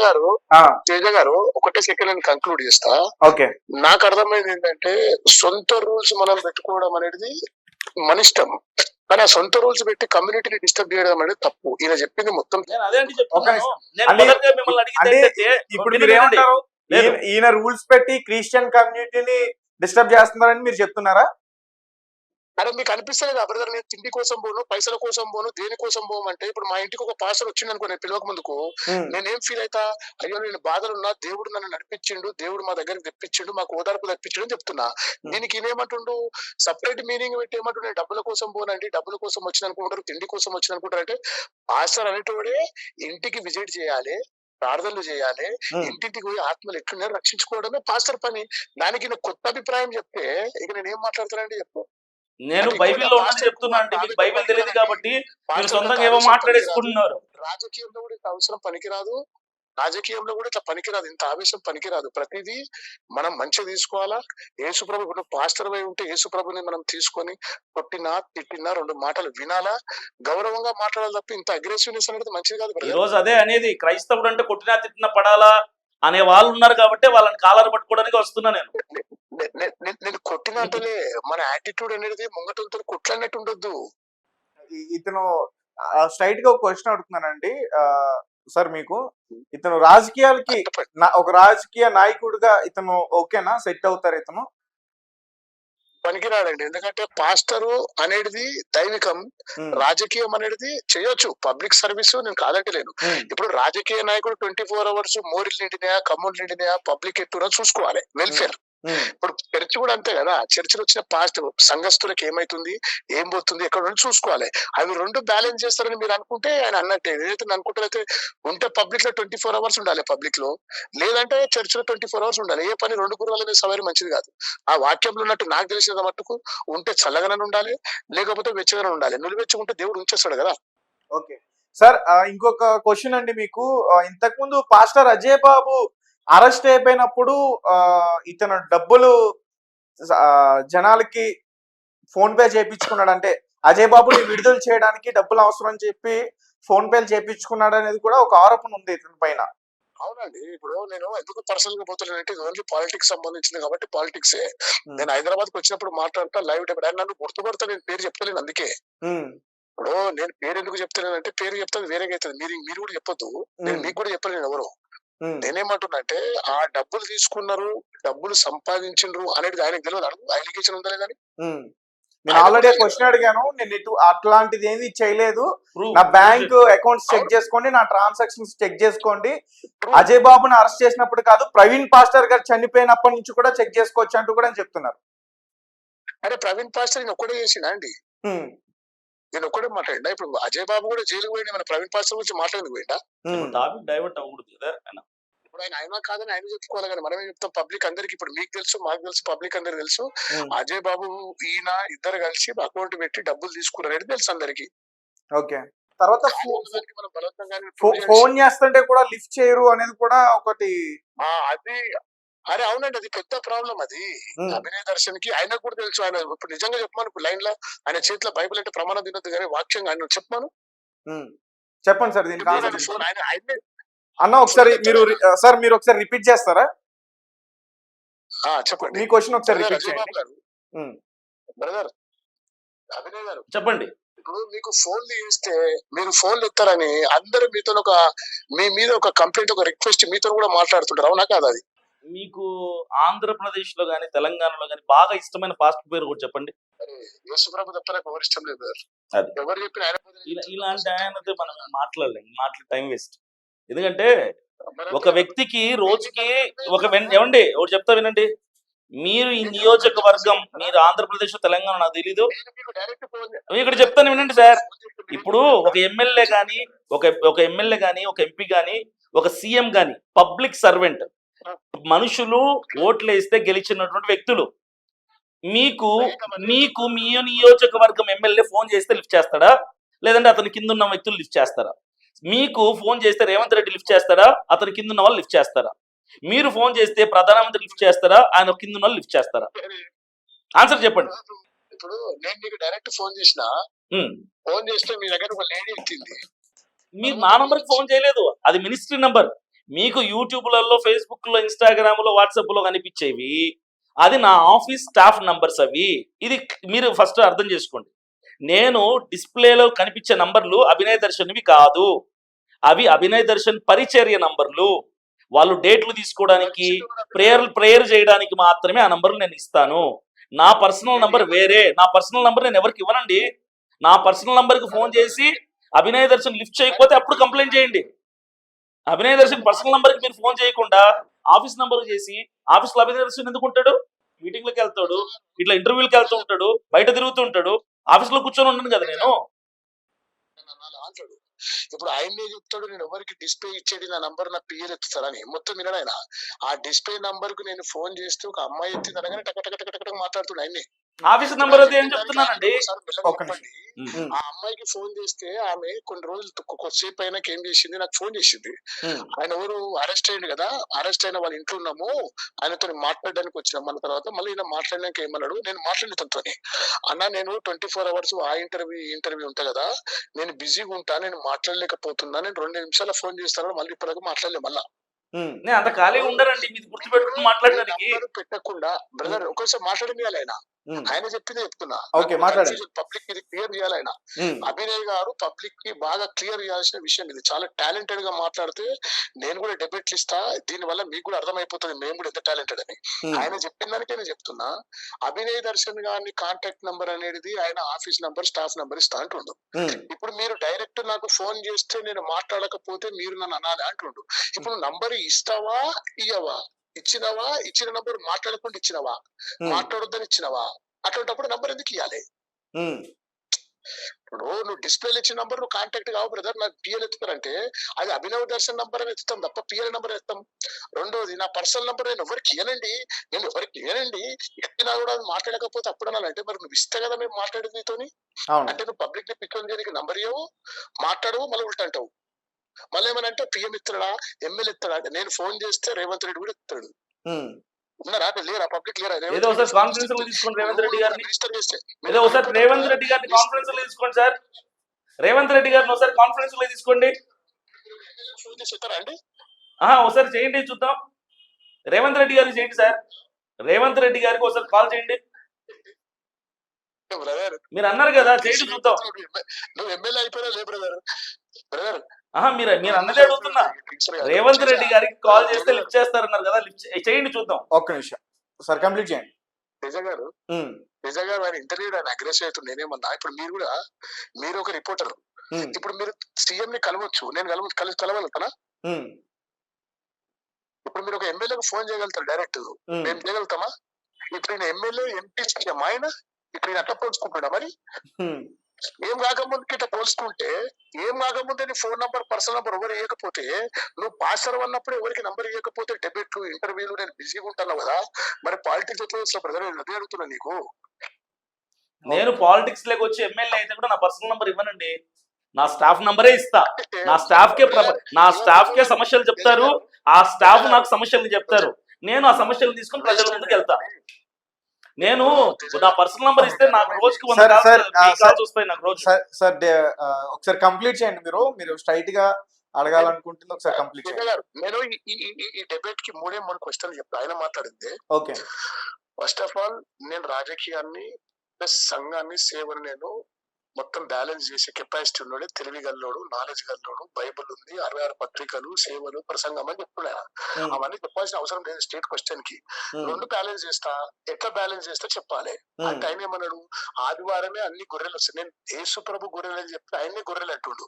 గారు ఒకటే సెకండ్ నేను కంక్లూడ్ చేస్తా. ఓకే. నాకు అర్థమైంది ఏంటంటే సొంత రూల్స్ మనం పెట్టుకోవడం అనేది మన ఇష్టం, కానీ ఆ సొంత రూల్స్ పెట్టి కమ్యూనిటీని డిస్టర్బ్ చేయడం అనేది తప్పు. ఈయన చెప్పింది మొత్తం ఇప్పుడు మీరు ఏమంటారు? ఈయన రూల్స్ పెట్టి క్రిస్టియన్ కమ్యూనిటీని డిస్టర్బ్ చేస్తున్నారని మీరు చెప్తున్నారా? అరే మీకు అనిపిస్తుంది కదా బ్రదర్, నేను తిండి కోసం పోను, పైసల కోసం పోను, దేని కోసం పోము అంటే, ఇప్పుడు మా ఇంటికి ఒక పాస్టర్ వచ్చింది అనుకో, నేను పిలవక ముందుకు నేనేం ఫీల్ అవుతా, అయ్యో నేను బాధలున్నా, దేవుడు నన్ను నడిపించిండు, దేవుడు మా దగ్గరికి తెప్పించిండు, మాకు ఓదార్పు తెప్పించిండు అని చెప్తున్నా. దీనికి ఈయనేమంటుండు, సపరేట్ మీనింగ్ పెట్టి ఏమంటుండే, నేను డబ్బుల కోసం పోనండి, డబ్బుల కోసం వచ్చిన అనుకుంటారు, తిండి కోసం వచ్చిన అనుకుంటారు. అంటే పాస్టర్ అనేటోడే ఇంటికి విజిట్ చేయాలి, ప్రార్థనలు చేయాలి, ఇంటింటికి పోయి ఆత్మలు ఎట్లున్నారో రక్షించుకోవడమే పాస్టర్ పని. దానికి నేను కొత్త అభిప్రాయం చెప్తే ఇక నేను ఏం మాట్లాడతానండి చెప్పు. నేను బైబిల్లో ఉన్నది చెప్తున్నా అండి, మీకు బైబిల్ తెలియదు కాబట్టి మీరు సొంతంగా ఏమో మాట్లాడేసుకుంటున్నారు. రాజకీయంలో కూడా ఇంత అవసరం పనికిరాదు, రాజకీయంలో కూడా ఇట్లా పనికిరాదు, ఇంత ఆవేశం పనికిరాదు. ప్రతిదీ మనం మంచిగా తీసుకోవాలా. యేసుప్రభు ఇప్పుడు పాస్టర్ అయి ఉంటే యేసుప్రభుని మనం తీసుకొని కొట్టినా తిట్టినా 2 మాటలు వినాలా, గౌరవంగా మాట్లాడాలి తప్ప ఇంత అగ్రెసివ్నెస్ అనేది మంచిది కాదు. ఈ రోజు అదే అనేది, క్రైస్తవుడు అంటే కొట్టినా తిట్టినా పడాలా అనే వాళ్ళు ఉన్నారు కాబట్టి వాళ్ళని కాలర్ పట్టుకోవడానికి వస్తున్నా నేను. నేను కొట్టిన అంటలే, మన యాటిట్యూడ్ అనేది ముంగటంతో కొట్లన్నట్టు ఉండొద్దు. ఇతను స్ట్రైట్ గా ఒక క్వశ్చన్ అడుగుతున్నానండి సార్, మీకు ఇతను రాజకీయాలకి ఒక రాజకీయ నాయకుడిగా ఇతను ఓకేనా, సెట్ అవుతారు? ఇతను పనికిరాడండి, ఎందుకంటే పాస్టరు అనేది దైవికం, రాజకీయం అనేది చేయొచ్చు, పబ్లిక్ సర్వీస్ నేను కాదంటలేను. ఇప్పుడు రాజకీయ నాయకుడు 24 hours మోరీలు నిండినాయా, కమ్ములు నిండినాయా, పబ్లిక్ ఎట్టురా చూసుకోవాలి, వెల్ఫేర్. ఇప్పుడు చర్చ్ కూడా అంతే కదా, చర్చిలో వచ్చిన పాస్టర్ సంఘస్థులకు ఏమైతుంది, ఏం పోతుంది, ఎక్కడ నుండి చూసుకోవాలి. అవి 2 బ్యాలెన్స్ చేస్తారని మీరు అనుకుంటే ఆయన అన్నట్టే. ఏదైతే అనుకుంటే ఉంటే పబ్లిక్ లో 24 hours ఉండాలి పబ్లిక్ లో, లేదంటే చర్చ్ లో 24 hours ఉండాలి. ఏ పని 2 గురువులనే సవారి మంచిది కాదు. ఆ వాక్యంలో ఉన్నట్టు నాకు తెలిసిన మట్టుకు ఉంటే చల్లగానే ఉండాలి, లేకపోతే వెచ్చగానే ఉండాలి. నులివెచ్చుకుంటే దేవుడు ఉంచేస్తాడు కదా. ఓకే సార్, ఇంకొక క్వశ్చన్ అండి మీకు. ఇంతకు ముందు పాస్టర్ అజయ్ బాబు అరెస్ట్ అయిపోయినప్పుడు ఇతను డబ్బులు జనాలకి ఫోన్ పే చేయించుకున్నాడు, అంటే అజయ్ బాబుని విడుదల చేయడానికి డబ్బులు అవసరం అని చెప్పి ఫోన్ పేలు చేయించుకున్నాడు అనేది కూడా ఒక ఆరోపణ ఉంది ఇతని పైన. అవునండి, ఇప్పుడు నేను ఎందుకు పర్సనల్ గా పోతున్నానంటే ఇది ఓన్లీ పాలిటిక్స్ సంబంధించింది కాబట్టి పాలిటిక్సే. నేను హైదరాబాద్ కి వచ్చినప్పుడు మాట్లాడతా లైవ్ డెబిట్, ఆయన నన్ను గుర్తుపడతా, నేను పేరు చెప్తలేను. అందుకే ఇప్పుడు నేను పేరు ఎందుకు చెప్తానంటే, పేరు చెప్తాను వేరేగా అవుతుంది, మీరు కూడా చెప్పొద్దు, నేను మీకు కూడా చెప్పలేను ఎవరు. నేనేమంటున్నా ఆ డబ్బులు తీసుకున్నారు, డబ్బులు సంపాదించిండ్రు అనేది ఆయనకు తెలియదు. అలిగేషన్ ఉందా లేదని నేను ఆల్రెడీ క్వశ్చన్ అడిగాను. నేను అట్లాంటిది ఏది చేయలేదు, నా బ్యాంక్ అకౌంట్స్ చెక్ చేసుకోండి, నా ట్రాన్సాక్షన్స్ చెక్ చేసుకోండి, అజయ్ బాబుని అరెస్ట్ చేసినప్పుడు కాదు, ప్రవీణ్ పాస్టర్ గారు చనిపోయినప్పటి నుంచి కూడా చెక్ చేసుకోవచ్చు అంటూ కూడా చెప్తున్నారు. అరే ప్రవీణ్ పాస్టర్ నేను ఒక్కడే చేసినా అండి, నేను ఒక్కడే మాట్లాడినా. ఇప్పుడు అజయ్ బాబు కూడా జైలుకు పోయినా, మన ప్రవీణ్ పాస్టర్ గురించి మాట్లాడింది పోయిందా? డైవర్ట్ అవ్వకూడదు కదా ఇప్పుడు ఆయన అయినా కాదని ఆయన చెప్పుకోవాలి కానీ మనమే చెప్తాం పబ్లిక్ అందరికి. ఇప్పుడు మీకు తెలుసు, మాకు తెలుసు, పబ్లిక్ అందరికి తెలుసు, అజయ్ బాబు ఈయన ఇద్దరు కలిసి అకౌంట్ పెట్టి డబ్బులు తీసుకున్నారు తెలుసు అందరికి. ఓకే, తర్వాత ఫోన్ చేస్తుంటే కూడా లిఫ్ట్ చేయరు అనేది కూడా ఒకటి. అది అరే అవునండి, అది పెద్ద ప్రాబ్లం. అది అభినయ దర్శన్ కి ఆయనకు కూడా తెలుసు. ఆయన ఇప్పుడు నిజంగా చెప్పమాను, ఇప్పుడు లైన్ లో ఆయన చేతిలో బైబిల్ అంటే ప్రమాణం తినద్దు కానీ వాక్యంగా ఆయన చెప్పమాను. చెప్పండి సార్ దీనికి అన్న ఒకసారి మీరు ఒకసారి రిపీట్ చేస్తారా? చెప్పండి, మీ క్వశ్చన్ ఒకసారి రిపీట్ చేయండి. బ్రదర్ అభినయ్ గారు చెప్పండి. ఇప్పుడు మీకు ఫోన్లు చేస్తే మీరు ఫోన్లు ఎత్తారని అందరూ మీతో మీ మీద ఒక కంప్లైంట్, ఒక రిక్వెస్ట్ మీతో కూడా మాట్లాడుతుంటారు, అవునా కాదు? అది మీకు ఆంధ్రప్రదేశ్ లో గానీ తెలంగాణలో గానీ బాగా ఇష్టమైన పాస్టర్ పేరు కూడా చెప్పండి. యేసుప్రభు తప్ప నాకు ఎవరు ఇష్టం లేదు. ఎవరు చెప్పిన ఇలాంటి ఆయనతో మనం మాట్లాడే టైం వేస్ట్. ఎందుకంటే ఒక వ్యక్తికి రోజుకి ఏమండి ఒకటి చెప్తా వినండి, మీరు ఈ నియోజకవర్గం, మీరు ఆంధ్రప్రదేశ్ తెలంగాణ నాకు తెలీదు, ఇక్కడ చెప్తాను వినండి సార్. ఇప్పుడు ఒక ఎమ్మెల్యే గాని ఒక ఎంపీ గాని ఒక సీఎం గాని పబ్లిక్ సర్వెంట్, మనుషులు ఓట్లు వేస్తే గెలిచినటువంటి వ్యక్తులు. మీకు మీ నియోజకవర్గం ఎమ్మెల్యే ఫోన్ చేస్తే లిఫ్ట్ చేస్తాడా, లేదంటే అతని కింద ఉన్న వ్యక్తులు లిఫ్ట్ చేస్తారా? మీకు ఫోన్ చేస్తే రేవంత్ రెడ్డి లిఫ్ట్ చేస్తారా, అతని కింద ఉన్న వాళ్ళు లిఫ్ట్ చేస్తారా? మీరు ఫోన్ చేస్తే ప్రధానమంత్రి లిఫ్ట్ చేస్తారా, ఆయన కింద ఉన్న వాళ్ళు లిఫ్ట్ చేస్తారా? ఆన్సర్ చెప్పండి. ఇప్పుడు నేను మీకు డైరెక్ట్ ఫోన్ చేసిన, ఫోన్ చేస్తే మీ దగ్గర ఒక లేడీ ఎత్తింది, మీరు నా నంబర్కి ఫోన్ చేయలేదు, అది మినిస్ట్రీ నంబర్. మీకు యూట్యూబ్లలో, ఫేస్బుక్ లో, ఇన్స్టాగ్రామ్ లో, వాట్సాప్ లో కనిపించేవి అది నా ఆఫీస్ స్టాఫ్ నంబర్స్. అవి ఇది మీరు ఫస్ట్ అర్థం చేసుకోండి. నేను డిస్ప్లేలో కనిపించే నంబర్లు అభినయ దర్శన్వి కాదు, అవి అభినయ దర్శన్ పరిచర్య నంబర్లు. వాళ్ళు డేట్లు తీసుకోవడానికి, ప్రేయర్ చేయడానికి మాత్రమే ఆ నంబర్లు నేను ఇస్తాను. నా పర్సనల్ నంబర్ వేరే. నా పర్సనల్ నంబర్ నేను ఎవరికి ఇవ్వనండి. నా పర్సనల్ నంబర్కి ఫోన్ చేసి అభినయ్ దర్శన్ లిఫ్ట్ చేయకపోతే అప్పుడు కంప్లైంట్ చేయండి. అభినయ్ దర్శన్ పర్సనల్ నంబర్కి మీరు ఫోన్ చేయకుండా ఆఫీస్ నంబర్ చేసి, ఆఫీస్లో అభినయ్ దర్శన్ ఎందుకు ఉంటాడు? మీటింగ్లకు వెళ్తాడు, ఇట్లా ఇంటర్వ్యూలకు వెళ్తూ ఉంటాడు, బయట తిరుగుతూ ఉంటాడు. ఆఫీస్లో కూర్చొని ఉన్నాను కదా నేను. అంటాడు. ఇప్పుడు ఆయనే చెప్తాడు, నేను ఎవరికి డిస్ప్లే ఇచ్చేది నా నంబర్ నా పిఎల్ ఎత్తుతాడని. మొత్తం వినడాయన ఆ డిస్ప్లే నంబర్ కు నేను ఫోన్ చేస్తే ఒక అమ్మాయి ఎత్తింది అనగానే టక టక టక టక మాట్లాడుతున్నాడు ఆయన్ని. ఆఫీస్ నంబర్ అది ఏం చెప్తున్నానండి. ఆ అమ్మాయికి ఫోన్ చేస్తే ఆమె కొన్ని రోజులు కొద్దిసేపు అయినాక ఏం చేసింది, నాకు ఫోన్ చేసింది. ఆయన ఎవరు అరెస్ట్ అయ్యింది కదా, అరెస్ట్ అయిన వాళ్ళ ఇంట్లో ఉన్నాము, ఆయనతో మాట్లాడడానికి వచ్చినాం. మన తర్వాత మళ్ళీ ఈయన మాట్లాడినాక ఏమన్నాడు, నేను మాట్లాడిన తనతోని, అన్న నేను 24 hours ఆ ఇంటర్వ్యూ ఉంటా కదా, నేను బిజీగా ఉంటా, నేను మాట్లాడలేకపోతున్నా, నేను 2 నిమిషాల ఫోన్ చేస్తాను, మళ్ళీ ఇప్పటిదాకా మాట్లాడలే. మళ్ళా నేను అంత ఖాళీగా ఉండరండి, మీది గుర్తుపెట్టుకుని మాట్లాడడానికి. పెట్టకుండా బ్రదర్ ఒకసారి మాట్లాడింది ఆయన చెప్పిందే చెప్తున్నా. పబ్లిక్ ఇది క్లియర్ చేయాలి. ఆయన అభినయ్ గారు పబ్లిక్ కి బాగా క్లియర్ చేయాల్సిన విషయం ఇది. చాలా టాలెంటెడ్ గా మాట్లాడితే నేను కూడా డెబేట్లు ఇస్తా, దీని వల్ల మీకు కూడా అర్థమైపోతుంది మేము కూడా ఎంత టాలెంటెడ్ అని. ఆయన చెప్పిన దానికే నేను చెప్తున్నా. అభినయ్ దర్శన్ గారిని కాంటాక్ట్ నంబర్ అనేది ఆయన ఆఫీస్ నంబర్, స్టాఫ్ నంబర్ ఇస్తా అంటుండు. ఇప్పుడు మీరు డైరెక్ట్ నాకు ఫోన్ చేస్తే నేను మాట్లాడకపోతే మీరు నన్ను అనాలి అంటుండు. ఇప్పుడు నంబర్ ఇస్తావా ఇయ్యవా? ఇచ్చినవా? ఇచ్చిన నంబర్ మాట్లాడకుండా ఇచ్చినవా? మాట్లాడొద్దని ఇచ్చినవా? అటువంటిప్పుడు నంబర్ ఎందుకు ఇవ్వాలి? ఇప్పుడు నువ్వు డిస్ప్లేలు ఇచ్చిన నంబర్ నువ్వు కాంటాక్ట్ కావు బ్రదర్, నాకు పిఎల్ ఎత్తుతారంటే అది అభినవ్ దర్శన్ నంబర్ అని ఎత్తుతాం తప్ప పిఎల్ నంబర్ ఎత్తాం. రెండోది నా పర్సనల్ నంబర్ నేను ఎవరికి ఇవ్వనండి, ఎత్తినా కూడా మాట్లాడకపోతే అప్పుడు అనాలంటే మరి నువ్వు ఇస్తే కదా మేము మాట్లాడేది నీతోని. అంటే నువ్వు పబ్లిక్ ని పిక్ చేయడానికి నంబర్ ఇవ్వవు, మాట్లాడవు, మళ్ళీ ఉల్టా అంటావు. మళ్ళీ ఏమనంటే పిఎం ఇస్తాడా, ఎమ్మెల్యే ఇస్తాడా అంటే నేను ఫోన్ చేస్తే రేవంత్ రెడ్డి కూడా ఇస్తాడు. ఉన్నారా లేరా? పబ్లిక్ లేరా? ఏదో ఒకసారి కాన్ఫరెన్స్ లో తీసుకోండి రేవంత్ రెడ్డి గారిని. ఏదో ఒకసారి రేవంత్ రెడ్డి గారిని కాన్ఫరెన్స్ లో తీసుకోండి సార్. రేవంత్ రెడ్డి గారిని ఒకసారి కాన్ఫరెన్స్ లో తీసుకోండి. అండి ఒకసారి చేయండి చూద్దాం. రేవంత్ రెడ్డి గారికి చేయండి సార్. రేవంత్ రెడ్డి గారికి ఒకసారి కాల్ చేయండి. బ్రదర్ మీరు అన్నారు కదా చేయండి చూద్దాం. నువ్వు ఎమ్మెల్యే అయిపోయినా లే బ్రదర్. బ్రదర్ మీరు అన్నదే అడుగుతున్నా. రేవంత్ రెడ్డి గారికి కాల్ చేస్తే లిఫ్ట్ చేస్తారన్నారు కదా, లిఫ్ట్ చేయండి చూద్దాం. ఒక్క నిమిషం సార్, కంప్లీట్ చేయండి. నిజంగా ఆయన ఇంటర్వ్యూ ఆయన అగ్రెసివ్ అవుతుంది. నేనేమన్నా ఇప్పుడు మీరు ఒక రిపోర్టర్, ఇప్పుడు మీరు సీఎం ని కలవచ్చు, నేను కలవగలుగుతానా? ఇప్పుడు మీరు ఒక ఎమ్మెల్యేకి ఫోన్ చేయగలుగుతారు డైరెక్ట్, మేము చేయగలుగుతామా? ఇప్పుడు ఈయన ఎమ్మెల్యే ఎంపీ సీఎం ఆయన, ఇప్పుడు ఈయన అట్లా పోల్చుకుంటున్నా. మరి ఏం కాకముందుకి ఇట్లా పోల్చుకుంటే, ఏం కాకముందే నీ ఫోన్ నంబర్, పర్సనల్ నంబర్ ఎవరు ఇవ్వకపోతే, నువ్వు పాస్టర్ అన్నప్పుడు ఎవరికి నంబర్ ఇవ్వకపోతే డెబేట్లు, ఇంటర్వ్యూలు నేను బిజీగా ఉంటాను కదా, మరి పాలిటిక్స్ ఎట్లా వస్తా బ్రదర్? నేను అదే అడుగుతున్నా నీకు. నేను పాలిటిక్స్ లేక వచ్చి ఎమ్మెల్యే అయితే కూడా నా పర్సనల్ నంబర్ ఇవ్వనండి, నా స్టాఫ్ నంబరే ఇస్తా. నా స్టాఫ్ కే సమస్యలు చెప్తారు, ఆ స్టాఫ్ నాకు సమస్యలు చెప్తారు, నేను ఆ సమస్యలు తీసుకుని ప్రజల ముందుకు వెళ్తా. నేను నా పర్సనల్ నంబర్ ఇస్తే నాకు రోజుకి 100 కాల్స్ వస్తాయి. నాకు రోజు సార్ ఒకసారి కంప్లీట్ చేయండి. మీరు స్ట్రైట్ గా అడగాలనుకుంటుంది ఒకసారి కంప్లీట్ చేయండి. నేను ఈ డెబేట్ కి 3 క్వశ్చన్లు చెప్తా. ఆయన మాట్లాడింది ఓకే. ఫస్ట్ ఆఫ్ ఆల్ నేను రాజకీయాన్ని ప్లస్ సంఘాన్ని సేవను నేను మొత్తం బ్యాలెన్స్ చేసే కెపాసిటీ ఉన్నాడు, తెలివి గల్లోడు, నాలెడ్జ్ గల్లోడు, బైబుల్ ఉంది, 66 పత్రికలు, సేవలు, ప్రసంగం అని చెప్తున్నా. అవన్నీ చెప్పాల్సిన అవసరం లేదు స్టేట్ క్వశ్చన్ కి. 2 బ్యాలెన్స్ చేస్తా. ఎట్లా బ్యాలెన్స్ చేస్తా చెప్పాలి. అంటే ఆయన ఏమన్నాడు, ఆదివారమే అన్ని గొర్రెలు వస్తాయి, నేను యేసు ప్రభు గొర్రెలు అని చెప్తే ఆయన్ని గొర్రెలు అంటుండు.